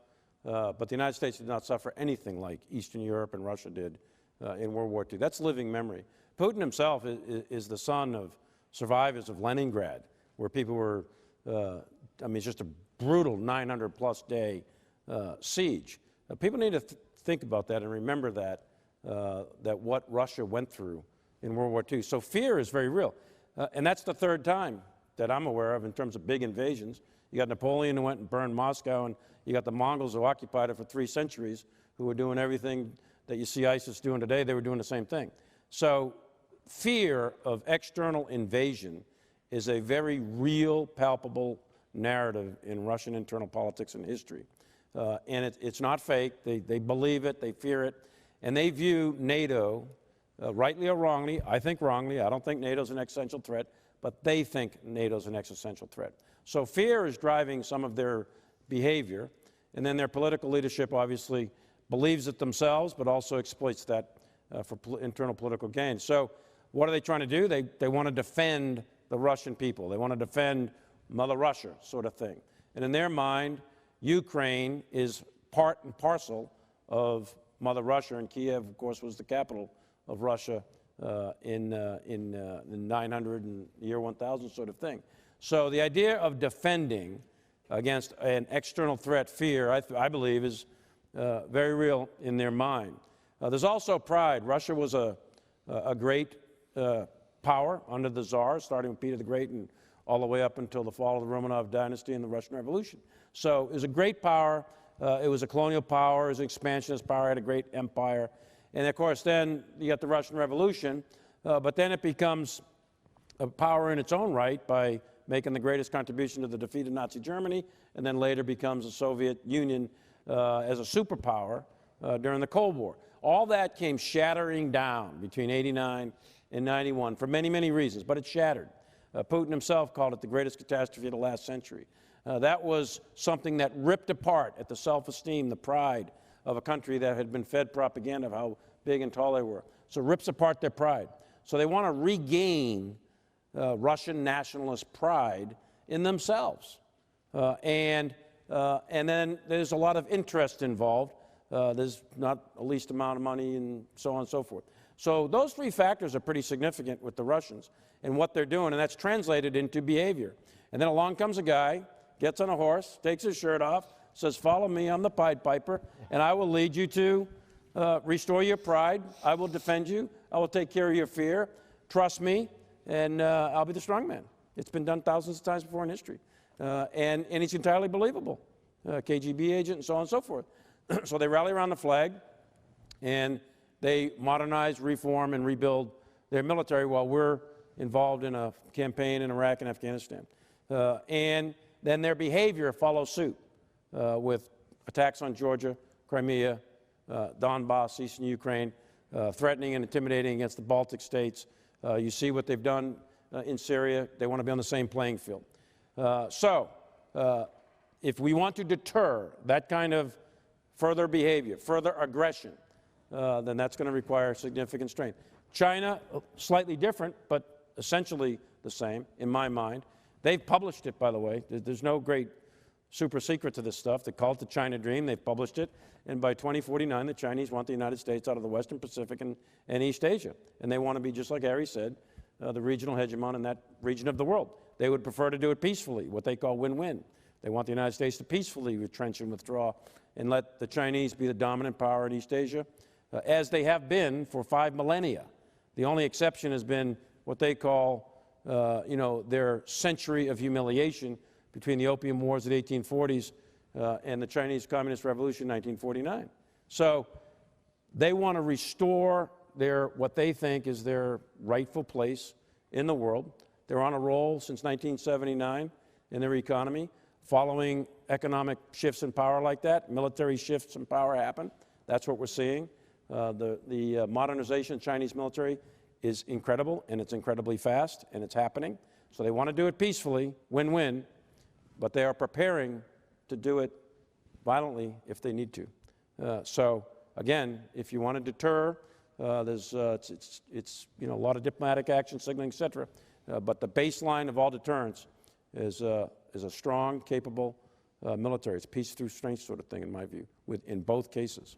But the United States did not suffer anything like Eastern Europe and Russia did in World War II. That's living memory. Putin himself is the son of survivors of Leningrad, where people were, I mean, it's just a brutal 900-plus day siege. People need to think about that and remember that, that what Russia went through in World War II. So fear is very real. And that's the third time that I'm aware of in terms of big invasions. You got Napoleon who went and burned Moscow, and you got the Mongols who occupied it for 3 centuries, who were doing everything that you see ISIS doing today. They were doing the same thing. So fear of external invasion is a very real, palpable narrative in Russian internal politics and history. And it's not fake. They believe it. They fear it. And they view NATO, rightly or wrongly, I think wrongly, I don't think NATO's an existential threat, but they think NATO's an existential threat. So fear is driving some of their behavior, and then their political leadership obviously believes it themselves, but also exploits that for internal political gain. So what are they trying to do? They want to defend the Russian people. They want to defend Mother Russia, sort of thing. And in their mind, Ukraine is part and parcel of Mother Russia, and Kiev, of course, was the capital of Russia in 900 and year 1000 sort of thing. So the idea of defending against an external threat, fear, I believe, is very real in their mind. There's also pride. Russia was a great power under the Tsar, starting with Peter the Great and all the way up until the fall of the Romanov dynasty and the Russian Revolution. So it was a great power. It was a colonial power. It was an expansionist power. It had a great empire. And, of course, then you got the Russian Revolution. But then it becomes a power in its own right by making the greatest contribution to the defeat of Nazi Germany, and then later becomes the Soviet Union as a superpower during the Cold War. All that came shattering down between 89 and 91 for many, many reasons, but it shattered. Putin himself called it the greatest catastrophe of the last century. That was something that ripped apart at the self-esteem, the pride of a country that had been fed propaganda of how big and tall they were. So it rips apart their pride. So they want to regain Russian nationalist pride in themselves. And then there's a lot of interest involved. There's not a least amount of money and so on and so forth. So those three factors are pretty significant with the Russians and what they're doing, and that's translated into behavior. And then along comes a guy, gets on a horse, takes his shirt off, says, "Follow me, I'm the Pied Piper, and I will lead you to restore your pride. I will defend you. I will take care of your fear. Trust me, and I'll be the strong man." It's been done thousands of times before in history. And it's entirely believable. KGB agent and so on and so forth. So they rally around the flag, and they modernize, reform, and rebuild their military while we're involved in a campaign in Iraq and Afghanistan. And then their behavior follows suit with attacks on Georgia, Crimea, Donbass, eastern Ukraine, threatening and intimidating against the Baltic states. You see what they've done in Syria. They want to be on the same playing field. So if we want to deter that kind of further behavior, further aggression, then that's going to require significant strength. China, slightly different, but essentially the same, in my mind. They've published it, by the way. There's no great super secret to this stuff. They call it the China Dream. They've published it. And by 2049, the Chinese want the United States out of the Western Pacific and East Asia. And they want to be, just like Harry said, the regional hegemon in that region of the world. They would prefer to do it peacefully, what they call win-win. They want the United States to peacefully retrench and withdraw and let the Chinese be the dominant power in East Asia as they have been for 5 millennia. The only exception has been what they call, their century of humiliation between the Opium Wars of the 1840s and the Chinese Communist Revolution in 1949. So they want to restore what they think is their rightful place in the world. They're on a roll since 1979 in their economy. Following economic shifts in power like that, military shifts in power happen. That's what we're seeing. The modernization of the Chinese military is incredible, and it's incredibly fast, and it's happening. So they want to do it peacefully, win-win, but they are preparing to do it violently if they need to. So again, if you want to deter, there's a lot of diplomatic action, signaling, et cetera. But the baseline of all deterrence is a strong, capable military. It's a peace through strength sort of thing, in my view, in both cases.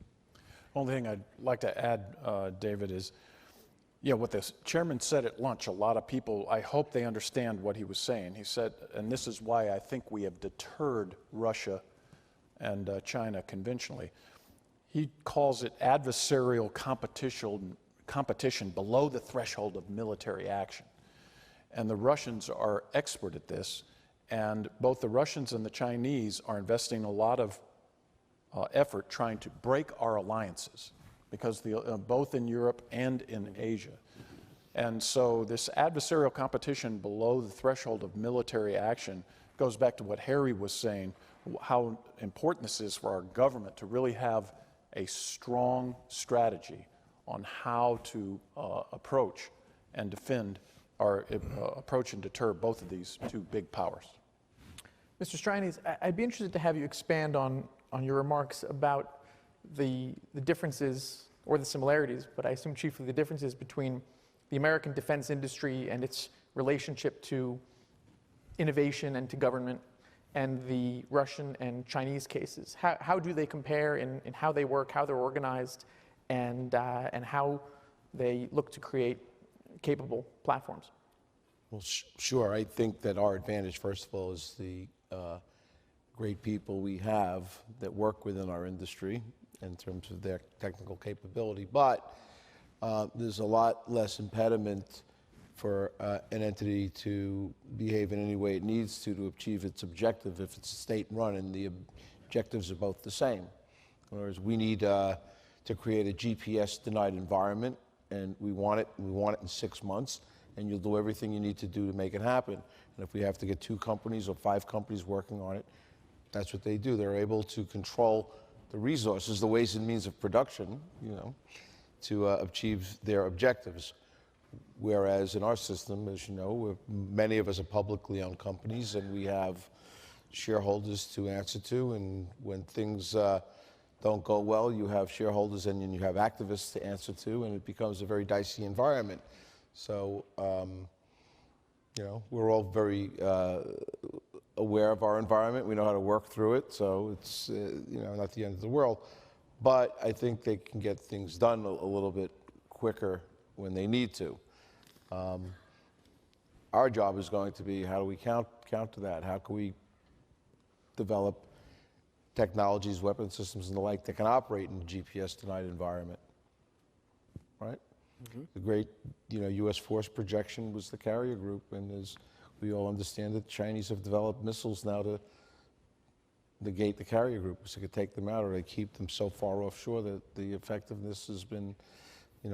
Only thing I'd like to add, David, is what the chairman said at lunch, a lot of people, I hope they understand what he was saying. He said, and this is why I think we have deterred Russia and China conventionally. He calls it adversarial competition below the threshold of military action. And the Russians are expert at this, and both the Russians and the Chinese are investing a lot of effort trying to break our alliances, because both in Europe and in Asia. And so this adversarial competition below the threshold of military action goes back to what Harry was saying, how important this is for our government to really have a strong strategy on how to approach and defend or approach and deter both of these two big powers. Mr. Strianes, I'd be interested to have you expand on your remarks about the differences, or the similarities, but I assume chiefly the differences between the American defense industry and its relationship to innovation and to government, and the Russian and Chinese cases. How do they compare in how they work, how they're organized, and how they look to create capable platforms? Well, sure. I think that our advantage, first of all, is the great people we have that work within our industry in terms of their technical capability. But there's a lot less impediment for an entity to behave in any way it needs to achieve its objective if it's state-run, and the objectives are both the same. In other words, we need to create a GPS-denied environment, and we want it in 6 months, and you'll do everything you need to do to make it happen. And if we have to get 2 companies or 5 companies working on it, that's what they do. They're able to control the resources, the ways and means of production, to achieve their objectives. Whereas in our system, as you know, many of us are publicly owned companies, and we have shareholders to answer to, and when things don't go well, you have shareholders and you have activists to answer to, and it becomes a very dicey environment. So, we're all very aware of our environment. We know how to work through it, so it's not the end of the world. But I think they can get things done a little bit quicker when they need to. Our job is going to be, how do we counter that? How can we develop technologies, weapon systems, and the like that can operate in a GPS-denied environment, right? Mm-hmm. The great, U.S. force projection was the carrier group, and as we all understand it, the Chinese have developed missiles now to negate the carrier group, so they could take them out, or they keep them so far offshore that the effectiveness has been,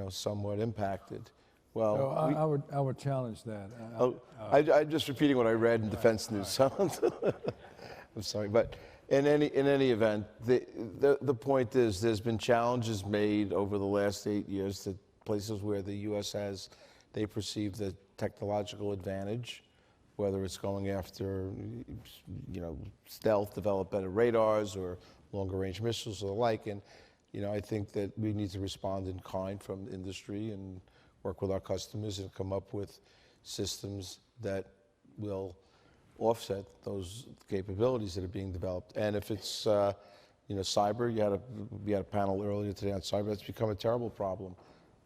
somewhat impacted. Well, so I would challenge that. I'm just repeating what I read in Defense News. So I'm sorry, but in any event, the point is, there's been challenges made over the last 8 years to places where the U.S. they perceive the technological advantage, whether it's going after, stealth, develop better radars or longer range missiles or the like. And, I think that we need to respond in kind from the industry and work with our customers and come up with systems that will offset those capabilities that are being developed. And if it's, cyber, we had a panel earlier today on cyber. That's become a terrible problem.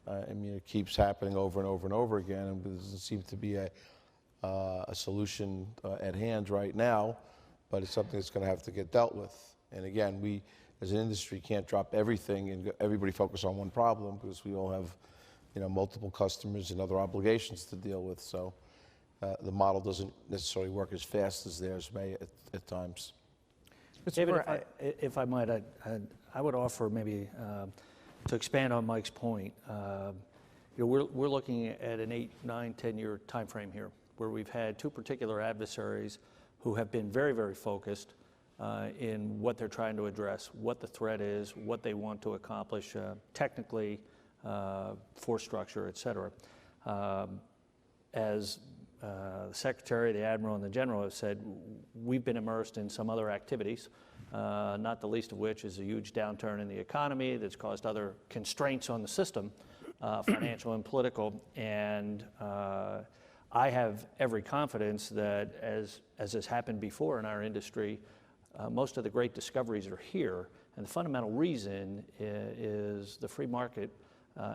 It keeps happening over and over and over again, and there doesn't seem to be a solution at hand right now, but it's something that's going to have to get dealt with. And again, as an industry, can't drop everything and everybody focus on one problem, because we all have, multiple customers and other obligations to deal with. So the model doesn't necessarily work as fast as theirs may at times. David, if I might, I would offer maybe to expand on Mike's point. We're looking at an 8, 9, 10-year time frame here, where we've had two particular adversaries who have been very, very focused in what they're trying to address, what the threat is, what they want to accomplish technically, force structure, et cetera. As the Secretary, the Admiral, and the General have said, we've been immersed in some other activities, not the least of which is a huge downturn in the economy that's caused other constraints on the system, financial and political. And I have every confidence that, as has happened before in our industry, most of the great discoveries are here. And the fundamental reason is the free market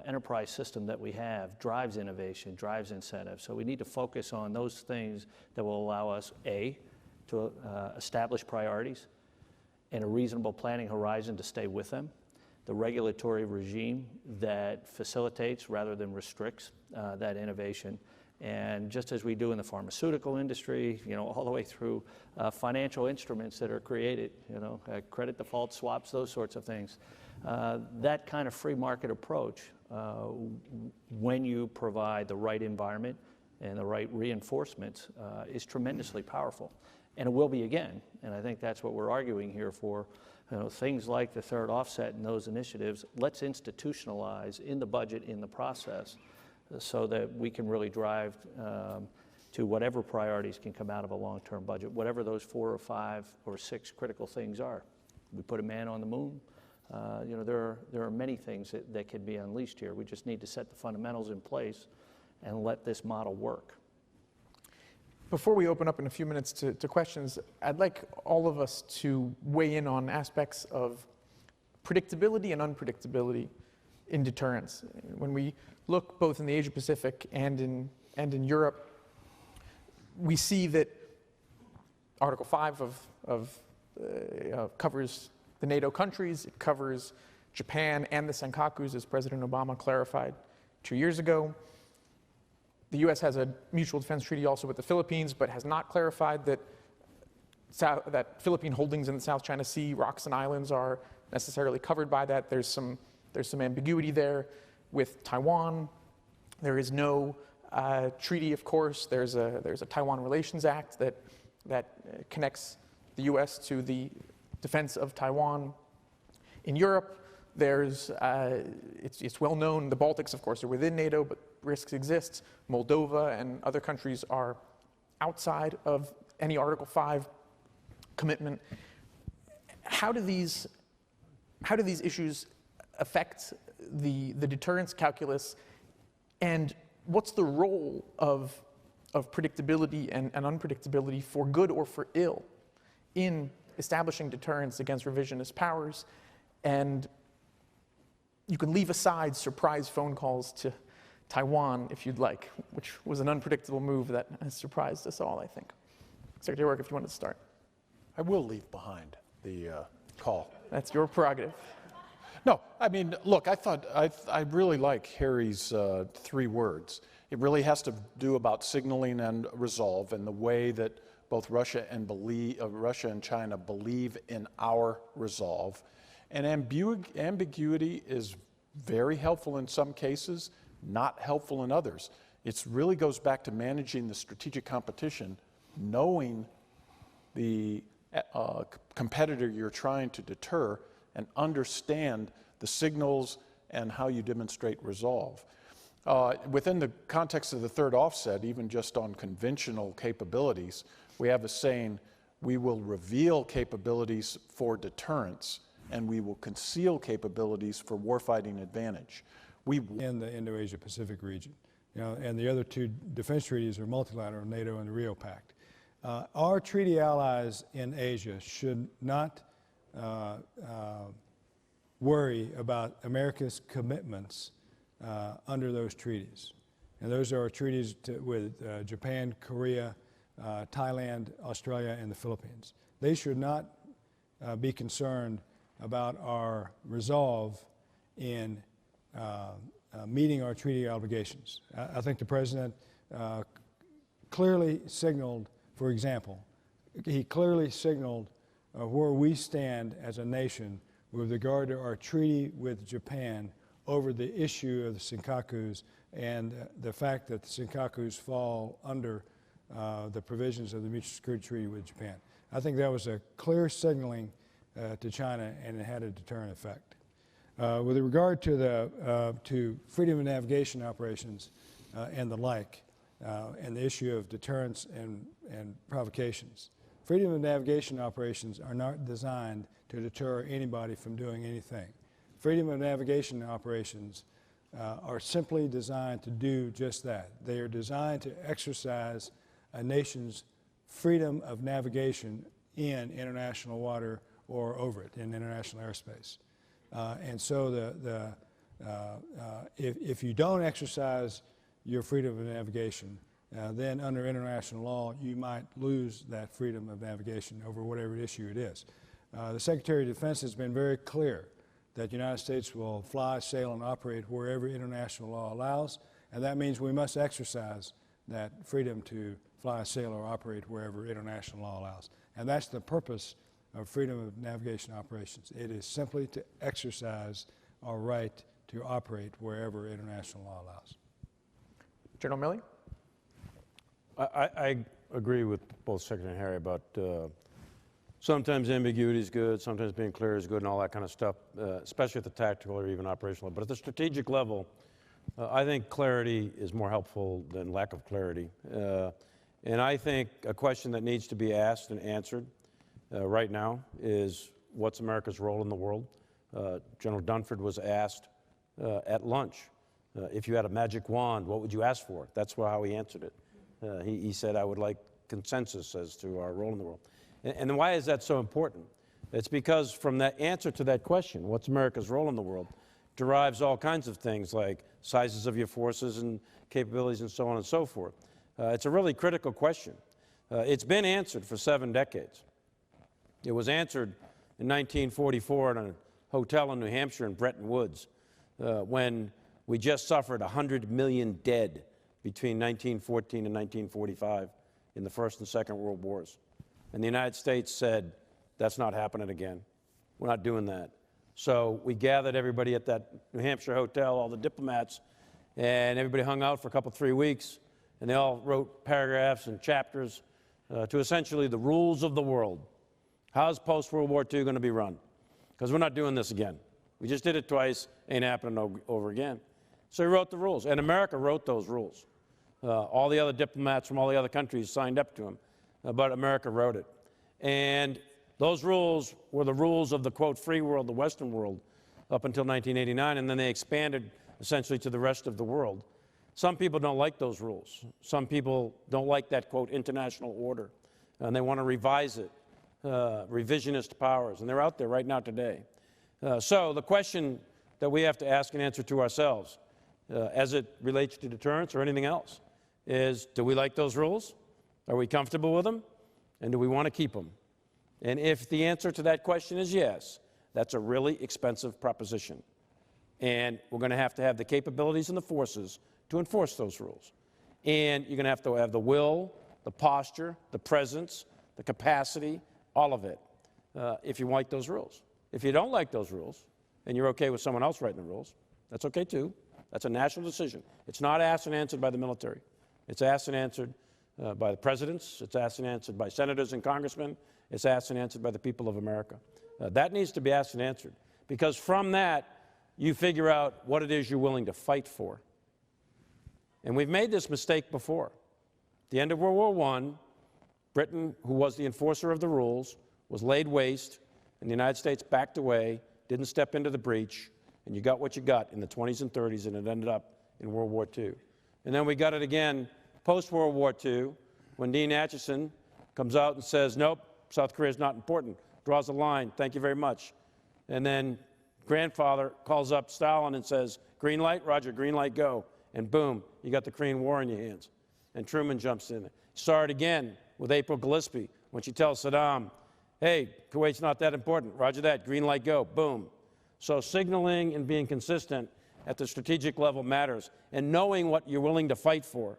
enterprise system that we have drives innovation, drives incentive. So we need to focus on those things that will allow us, A, to establish priorities and a reasonable planning horizon to stay with them, the regulatory regime that facilitates rather than restricts that innovation. And just as we do in the pharmaceutical industry, all the way through financial instruments that are created, credit default swaps, those sorts of things. That kind of free market approach, when you provide the right environment and the right reinforcements, is tremendously powerful. And it will be again. And I think that's what we're arguing here for. Things like the third offset and those initiatives, let's institutionalize in the budget, in the process, so that we can really drive to whatever priorities can come out of a long-term budget, whatever those 4 or 5 or 6 critical things are. We put a man on the moon. There are many things that can be unleashed here. We just need to set the fundamentals in place and let this model work. Before we open up in a few minutes to questions, I'd like all of us to weigh in on aspects of predictability and unpredictability in deterrence. When we look both in the Asia Pacific and in Europe, we see that Article 5 covers the NATO countries. It covers Japan and the Senkakus, as President Obama clarified 2 years ago. The U.S. has a mutual defense treaty also with the Philippines, but has not clarified that Philippine holdings in the South China Sea, rocks and islands, are necessarily covered by that. There's some ambiguity there. With Taiwan, there is no treaty, of course. There's a Taiwan Relations Act that connects the U.S. to the defense of Taiwan. In Europe, it's well known, the Baltics, of course, are within NATO, but risks exist. Moldova and other countries are outside of any Article 5 commitment. How do these issues affect the deterrence calculus, and what's the role of predictability and unpredictability, for good or for ill, in establishing deterrence against revisionist powers? And you can leave aside surprise phone calls to Taiwan if you'd like, which was an unpredictable move that has surprised us all, I think. Secretary Work, if you wanted to start. I will leave behind the call. That's your prerogative. No, I mean, look, I really like Harry's 3 words. It really has to do about signaling and resolve, and the way that both Russia and China believe in our resolve. And ambiguity is very helpful in some cases, not helpful in others. It really goes back to managing the strategic competition, knowing the competitor you're trying to deter, and understand the signals and how you demonstrate resolve. Within the context of the third offset, even just on conventional capabilities, we have a saying, we will reveal capabilities for deterrence, and we will conceal capabilities for warfighting advantage. In the Indo-Asia Pacific region, and the other 2 defense treaties are multilateral, NATO and the Rio Pact. Our treaty allies in Asia should not worry about America's commitments under those treaties. And those are treaties with Japan, Korea, Thailand, Australia, and the Philippines. They should not be concerned about our resolve in meeting our treaty obligations. I think the President clearly signaled, for example, he clearly signaled where we stand as a nation with regard to our treaty with Japan over the issue of the Senkakus and the fact that the Senkakus fall under the provisions of the Mutual Security Treaty with Japan. I think that was a clear signaling to China, and it had a deterrent effect. With regard to freedom of navigation operations and the like, and the issue of deterrence and provocations, freedom of navigation operations are not designed to deter anybody from doing anything. Freedom of navigation operations are simply designed to do just that. They are designed to exercise a nation's freedom of navigation in international water or over it, in international airspace. And so if you don't exercise your freedom of navigation, then under international law, you might lose that freedom of navigation over whatever issue it is. The Secretary of Defense has been very clear that the United States will fly, sail, and operate wherever international law allows, and that means we must exercise that freedom to fly, sail, or operate wherever international law allows. And that's the purpose of freedom of navigation operations. It is simply to exercise our right to operate wherever international law allows. General Milley? I agree with both Secretary and Harry about sometimes ambiguity is good, sometimes being clear is good, and all that kind of stuff, especially at the tactical or even operational level. But at the strategic level, I think clarity is more helpful than lack of clarity. And I think a question that needs to be asked and answered right now is, what's America's role in the world? General Dunford was asked at lunch, if you had a magic wand, what would you ask for? That's how he answered it. He said, I would like consensus as to our role in the world. And why is that so important? It's because from that answer to that question, what's America's role in the world, derives all kinds of things like sizes of your forces and capabilities and so on and so forth. It's a really critical question. It's been answered for 7 decades. It was answered in 1944 in a hotel in New Hampshire in Bretton Woods when we just suffered 100 million dead between 1914 and 1945 in the First and Second World Wars. And the United States said, that's not happening again. We're not doing that. So we gathered everybody at that New Hampshire hotel, all the diplomats, and everybody hung out for a couple, 3 weeks, and they all wrote paragraphs and chapters to essentially the rules of the world. How's post-World War II going to be run? Because we're not doing this again. We just did it twice, ain't happening over again. So he wrote the rules, and America wrote those rules. All the other diplomats from all the other countries signed up to them, but America wrote it. And those rules were the rules of the, quote, free world, the Western world, up until 1989, and then they expanded essentially to the rest of the world. Some people don't like those rules. Some people don't like that, quote, international order, and they want to revise it, revisionist powers, and they're out there right now today. So the question that we have to ask and answer to ourselves, as it relates to deterrence or anything else, is, do we like those rules? Are we comfortable with them? And do we want to keep them? And if the answer to that question is yes, that's a really expensive proposition. And we're going to have the capabilities and the forces to enforce those rules. And you're going to have the will, the posture, the presence, the capacity, all of it, if you like those rules. If you don't like those rules, and you're okay with someone else writing the rules, that's okay too. That's a national decision. It's not asked and answered by the military. It's asked and answered by the presidents. It's asked and answered by senators and congressmen. It's asked and answered by the people of America. That needs to be asked and answered, because from that, you figure out what it is you're willing to fight for. And we've made this mistake before. At the end of World War I, Britain, who was the enforcer of the rules, was laid waste, and the United States backed away, didn't step into the breach, and you got what you got in the 20s and 30s, and it ended up in World War II. And then we got it again post-World War II, when Dean Acheson comes out and says, nope, South Korea is not important, draws a line, thank you very much. And then grandfather calls up Stalin and says, green light, Roger, green light, go. And boom, you got the Korean War in your hands. And Truman jumps in. Saw it again with April Gillespie when she tells Saddam, hey, Kuwait's not that important. Roger that. Green light, go. Boom. So signaling and being consistent at the strategic level matters. And knowing what you're willing to fight for,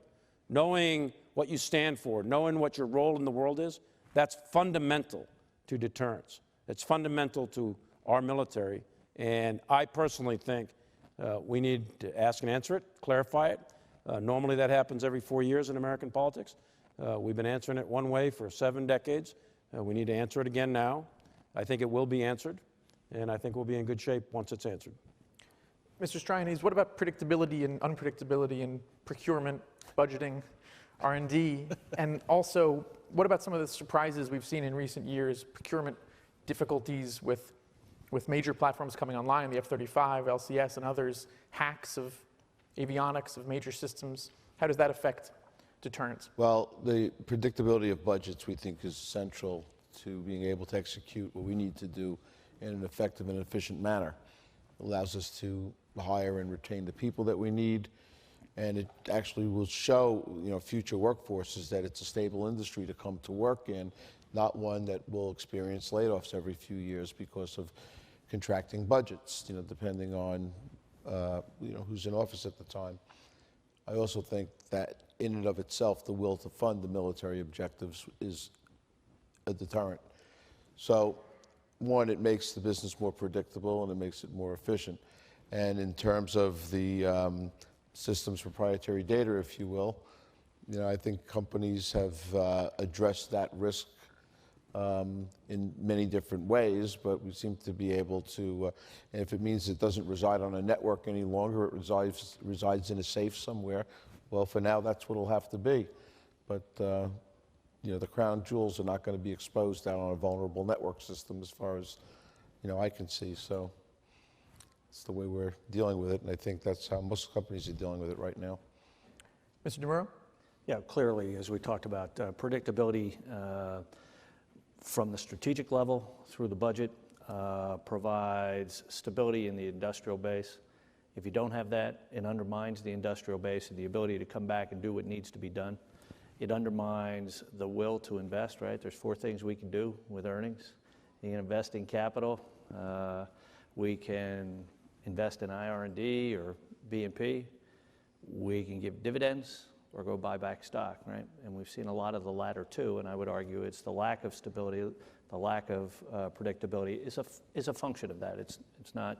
knowing what you stand for, knowing what your role in the world is, that's fundamental to deterrence. It's fundamental to our military. And I personally think we need to ask and answer it, clarify it. Normally that happens every 4 years in American politics. We've been answering it one way for 7 decades. We need to answer it again now. I think it will be answered, and I think we'll be in good shape once it's answered. Mr. Strianes, what about predictability and unpredictability in procurement, budgeting, R&D, and also what about some of the surprises we've seen in recent years, procurement difficulties with major platforms coming online, the F-35, LCS, and others, hacks of avionics, of major systems? How does that affect deterrence? Well, the predictability of budgets, we think, is central to being able to execute what we need to do in an effective and efficient manner. It allows us to hire and retain the people that we need, and it actually will show, future workforces that it's a stable industry to come to work in, not one that will experience layoffs every few years because of contracting budgets, depending on who's in office at the time. I also think that in and of itself, the will to fund the military objectives is a deterrent. So, one, it makes the business more predictable and it makes it more efficient. And in terms of the system's proprietary data, if you will, I think companies have addressed that risk in many different ways, but we seem to be able to, and if it means it doesn't reside on a network any longer, it resides in a safe somewhere, well, for now, that's what it'll have to be. But, the crown jewels are not going to be exposed out on a vulnerable network system as far as, I can see. So it's the way we're dealing with it, and I think that's how most companies are dealing with it right now. Mr. DeMuro? Yeah, clearly, as we talked about, predictability from the strategic level through the budget provides stability in the industrial base. If you don't have that, it undermines the industrial base and the ability to come back and do what needs to be done. It undermines the will to invest, right? There's 4 things we can do with earnings. You can invest in capital. We can invest in IR&D or B&P. We can give dividends or go buy back stock, right? And we've seen a lot of the latter too, and I would argue it's the lack of stability, the lack of predictability is a function of that. It's not,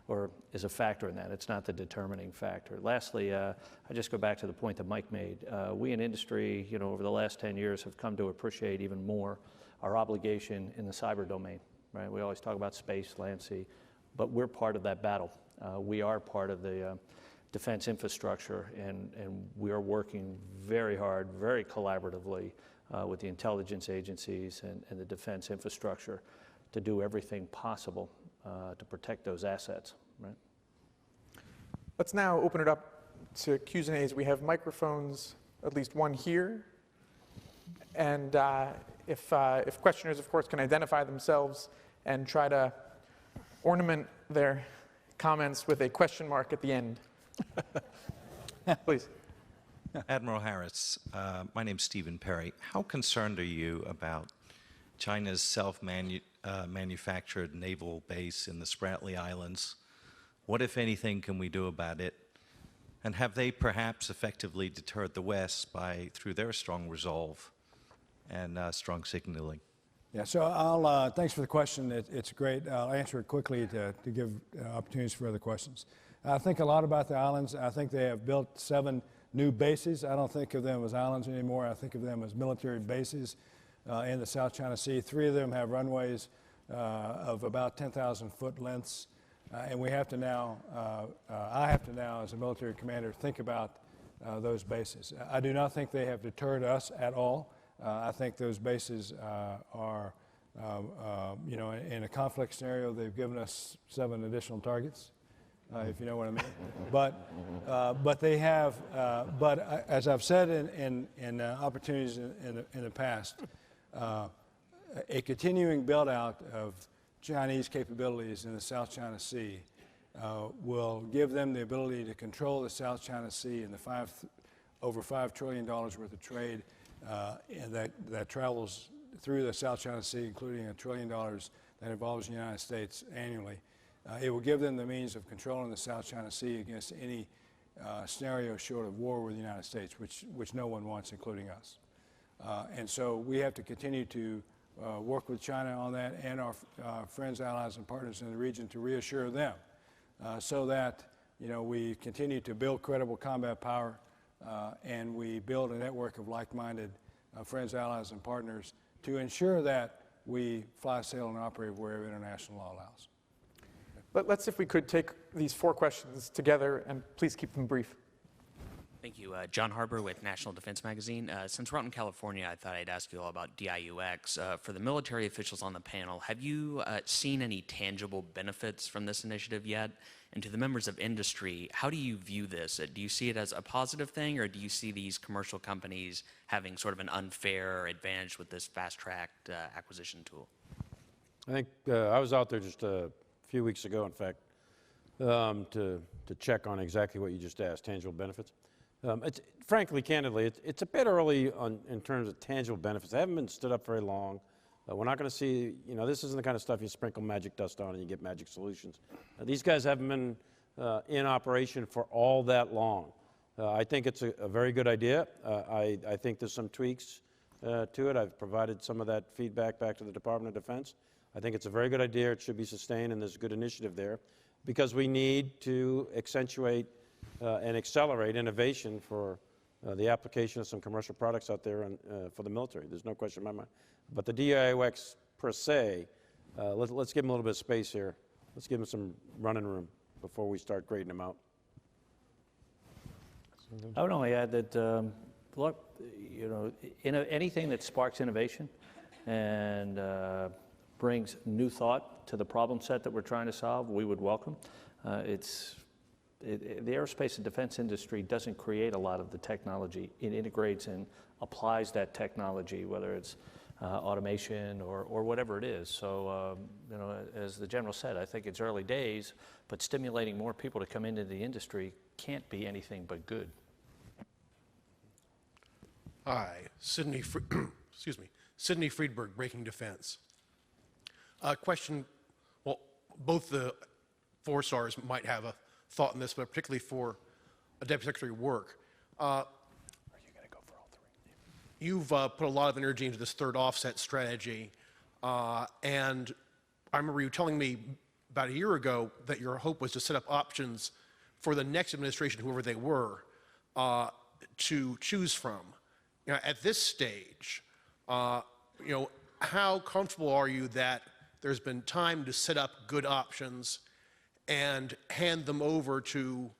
or is a factor in that. It's not the determining factor. Lastly, I just go back to the point that Mike made. We in industry, over the last 10 years have come to appreciate even more our obligation in the cyber domain, right? We always talk about space, land, sea, but we're part of that battle. We are part of the defense infrastructure, and we are working very hard, very collaboratively with the intelligence agencies and the defense infrastructure to do everything possible to protect those assets, right? Let's now open it up to Q's and A's. We have microphones, at least one here. And if questioners, of course, can identify themselves and try to ornament their comments with a question mark at the end. Please. Admiral Harris, my name's Stephen Perry. How concerned are you about China's self-manufactured naval base in the Spratly Islands? What, if anything, can we do about it? And have they perhaps effectively deterred the West through their strong resolve and strong signaling? Yeah, so thanks for the question. It's great. I'll answer it quickly to give opportunities for other questions. I think a lot about the islands. I think they have built 7 new bases. I don't think of them as islands anymore. I think of them as military bases in the South China Sea. 3 of them have runways of about 10,000-foot lengths. And we have to now, I have to now, as a military commander, think about those bases. I do not think they have deterred us at all. I think those bases are, in a conflict scenario, they've given us 7 additional targets. If you know what I mean. But they have, as I've said in opportunities in the past, a continuing build out of Chinese capabilities in the South China Sea will give them the ability to control the South China Sea and the over $5 trillion worth of trade and that travels through the South China Sea, including $1 trillion that involves the United States annually. It will give them the means of controlling the South China Sea against any scenario short of war with the United States, which no one wants, including us. And so we have to continue to work with China on that and our friends, allies, and partners in the region to reassure them so that we continue to build credible combat power and we build a network of like-minded friends, allies, and partners to ensure that we fly, sail, and operate wherever international law allows. Let's, if we could, take these 4 questions together, and please keep them brief. Thank you. John Harbour with National Defense Magazine. Since we're out in California, I thought I'd ask you all about DIUX. For the military officials on the panel, have you seen any tangible benefits from this initiative yet? And to the members of industry, how do you view this? Do you see it as a positive thing, or do you see these commercial companies having sort of an unfair advantage with this fast-tracked acquisition tool? I think I was out there just a few weeks ago, in fact, to check on exactly what you just asked, tangible benefits. Frankly, candidly, it's a bit early in terms of tangible benefits. They haven't been stood up very long. We're not going to see, this isn't the kind of stuff you sprinkle magic dust on and you get magic solutions. These guys haven't been in operation for all that long. I think it's a very good idea. I think there's some tweaks to it. I've provided some of that feedback back to the Department of Defense. I think it's a very good idea. It should be sustained, and there's a good initiative there because we need to accentuate and accelerate innovation for the application of some commercial products out there for the military. There's no question in my mind. But the DIUX per se, let's give them a little bit of space here. Let's give them some running room before we start grading them out. I would only add that, look, anything that sparks innovation and brings new thought to the problem set that we're trying to solve, we would welcome. The aerospace and defense industry doesn't create a lot of the technology. It integrates and applies that technology, whether it's automation or whatever it is. So, as the General said, I think it's early days, but stimulating more people to come into the industry can't be anything but good. Hi, Sidney Friedberg, Breaking Defense. Question, well, both the 4 stars might have a thought in this, but particularly for a Deputy Secretary of Work. Are you going to go for all 3? You've put a lot of energy into this third offset strategy, and I remember you telling me about a year ago that your hope was to set up options for the next administration, whoever they were, to choose from. At this stage, how comfortable are you that there's been time to set up good options and hand them over to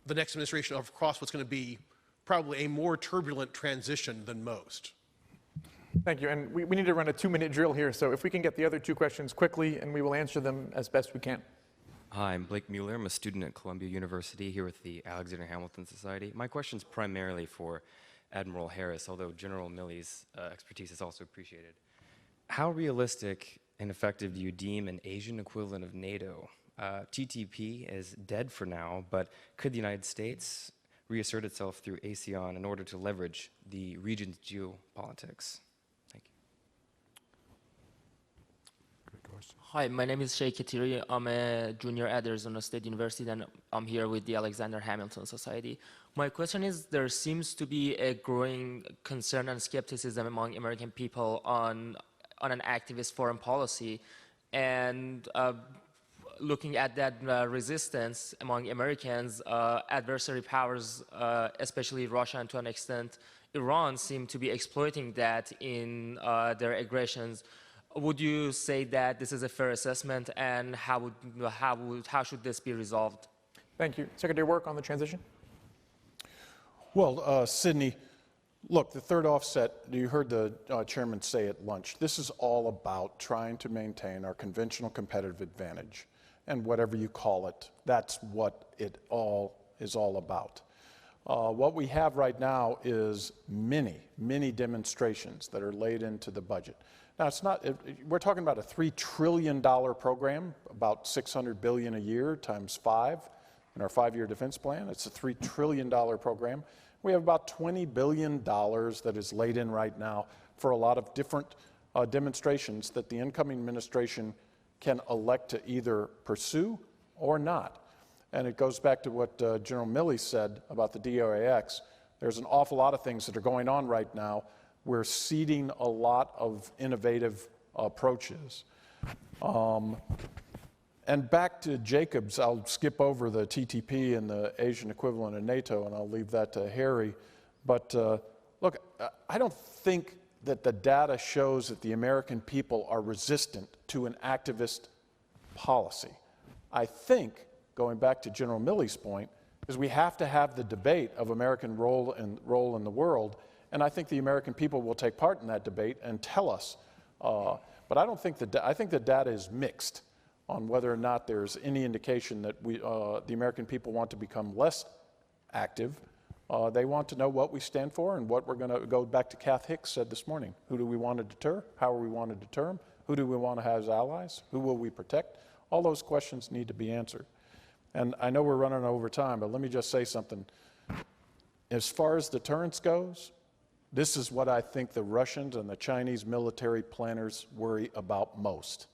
the next administration across what's going to be probably a more turbulent transition than most? Thank you. And we need to run a 2-minute drill here, so if we can get the other 2 questions quickly, and we will answer them as best we can. Hi, I'm Blake Mueller. I'm a student at Columbia University here with the Alexander Hamilton Society. My question is primarily for Admiral Harris, although General Milley's expertise is also appreciated. How realistic and effective do you deem an Asian equivalent of NATO? TTP is dead for now, but could the United States reassert itself through ASEAN in order to leverage the region's geopolitics? Thank you. Hi, my name is Sheikh Katiri. I'm a junior at Arizona State University, and I'm here with the Alexander Hamilton Society. My question is, there seems to be a growing concern and skepticism among American people on an activist foreign policy, and looking at that resistance among Americans, adversary powers, especially Russia and to an extent Iran, seem to be exploiting that in their aggressions. Would you say that this is a fair assessment, and how should this be resolved? Thank you. Secretary of Work on the transition. Well, Sidney, look, the third offset, you heard the chairman say at lunch, this is all about trying to maintain our conventional competitive advantage. And whatever you call it, that's what it all is all about. What we have right now is many demonstrations that are laid into the budget. Now, it's not, we're talking about a $3 trillion program, about $600 billion a year times 5 in our 5-year defense plan. It's a $3 trillion program. We have about $20 billion that is laid in right now for a lot of different demonstrations that the incoming administration can elect to either pursue or not. And it goes back to what General Milley said about the DOAX. There's an awful lot of things that are going on right now. We're seeding a lot of innovative approaches. And back to Jacobs, I'll skip over the TTP and the Asian equivalent of NATO, and I'll leave that to Harry. But look, I don't think that the data shows that the American people are resistant to an activist policy. I think, going back to General Milley's point, is we have to have the debate of American role in the world, and I think the American people will take part in that debate and tell us. But I don't think I think the data is mixed on whether or not there's any indication that the American people want to become less active. They want to know what we stand for and what we're going to go back to Kath Hicks said this morning. Who do we want to deter? How are we want to deter them? Who do we want to have as allies? Who will we protect? All those questions need to be answered. And I know we're running over time, but let me just say something. As far as deterrence goes, this is what I think the Russians and the Chinese military planners worry about most.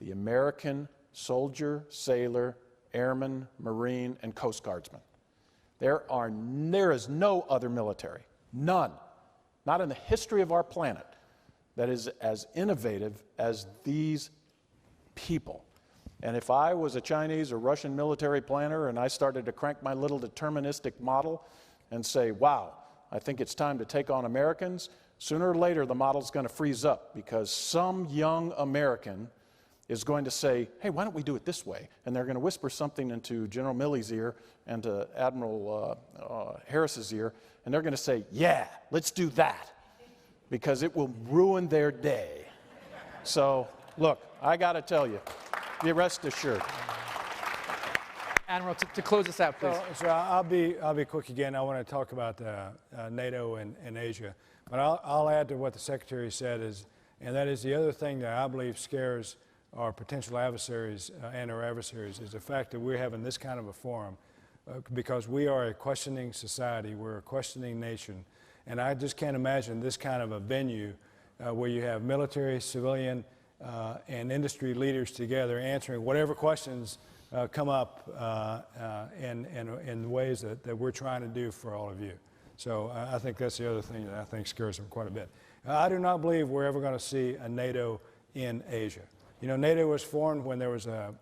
The American soldier, sailor, airman, Marine, and Coast Guardsman. There is no other military, none, not in the history of our planet, that is as innovative as these people. And if I was a Chinese or Russian military planner and I started to crank my little deterministic model and say, wow, I think it's time to take on Americans, sooner or later the model's going to freeze up because some young American is going to say, hey, why don't we do it this way? And they're going to whisper something into General Milley's ear and to Admiral Harris's ear, and they're going to say, yeah, let's do that, because it will ruin their day. So, look, I got to tell you, be rest assured. Admiral, to close us out, please. So I'll be quick again. I want to talk about NATO and Asia, but I'll add to what the Secretary said, and that is the other thing that I believe scares our potential adversaries and our adversaries is the fact that we're having this kind of a forum because we are a questioning society, we're a questioning nation, and I just can't imagine this kind of a venue where you have military, civilian, and industry leaders together answering whatever questions come up in ways that we're trying to do for all of you. So I think that's the other thing that I think scares them quite a bit. I do not believe we're ever going to see a NATO in Asia. You know, NATO was formed when there was a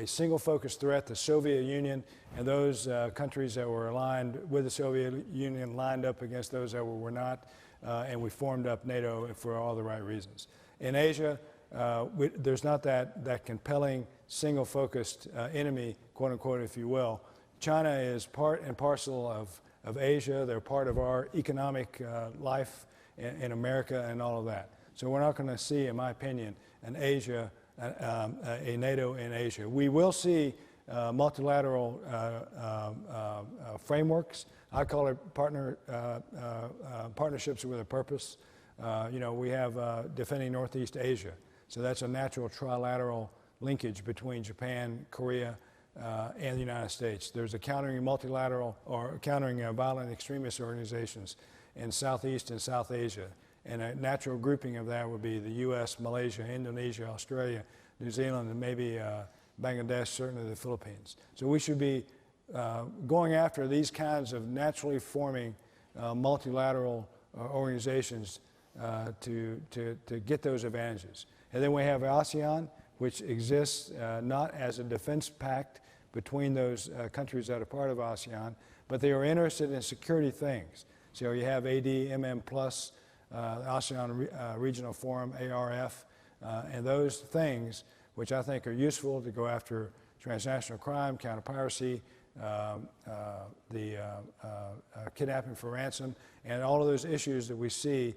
single-focused threat, the Soviet Union, and those countries that were aligned with the Soviet Union lined up against those that were not, and we formed up NATO for all the right reasons. In Asia, there's not that compelling, single-focused enemy, quote-unquote, if you will. China is part and parcel of Asia. They're part of our economic life in America and all of that. So we're not going to see, in my opinion, a NATO in Asia. We will see multilateral frameworks. I call it partnerships with a purpose. You know, we have Defending Northeast Asia. So that's a natural trilateral linkage between Japan, Korea, and the United States. There's a countering multilateral or countering violent extremist organizations in Southeast and South Asia. And a natural grouping of that would be the U.S., Malaysia, Indonesia, Australia, New Zealand, and maybe Bangladesh, certainly the Philippines. So we should be going after these kinds of naturally forming multilateral organizations to get those advantages. And then we have ASEAN, which exists not as a defense pact between those countries that are part of ASEAN, but they are interested in security things. So you have ADMM+, ASEAN Regional Forum, ARF, and those things which I think are useful to go after transnational crime, counter-piracy, the kidnapping for ransom, and all of those issues that we see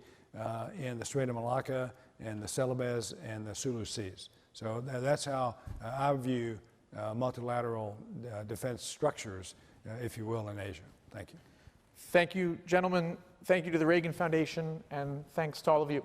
in the Strait of Malacca and the Celebes and the Sulu Seas. So that's how I view multilateral defense structures, if you will, in Asia. Thank you. Thank you, gentlemen. Thank you to the Reagan Foundation, and thanks to all of you.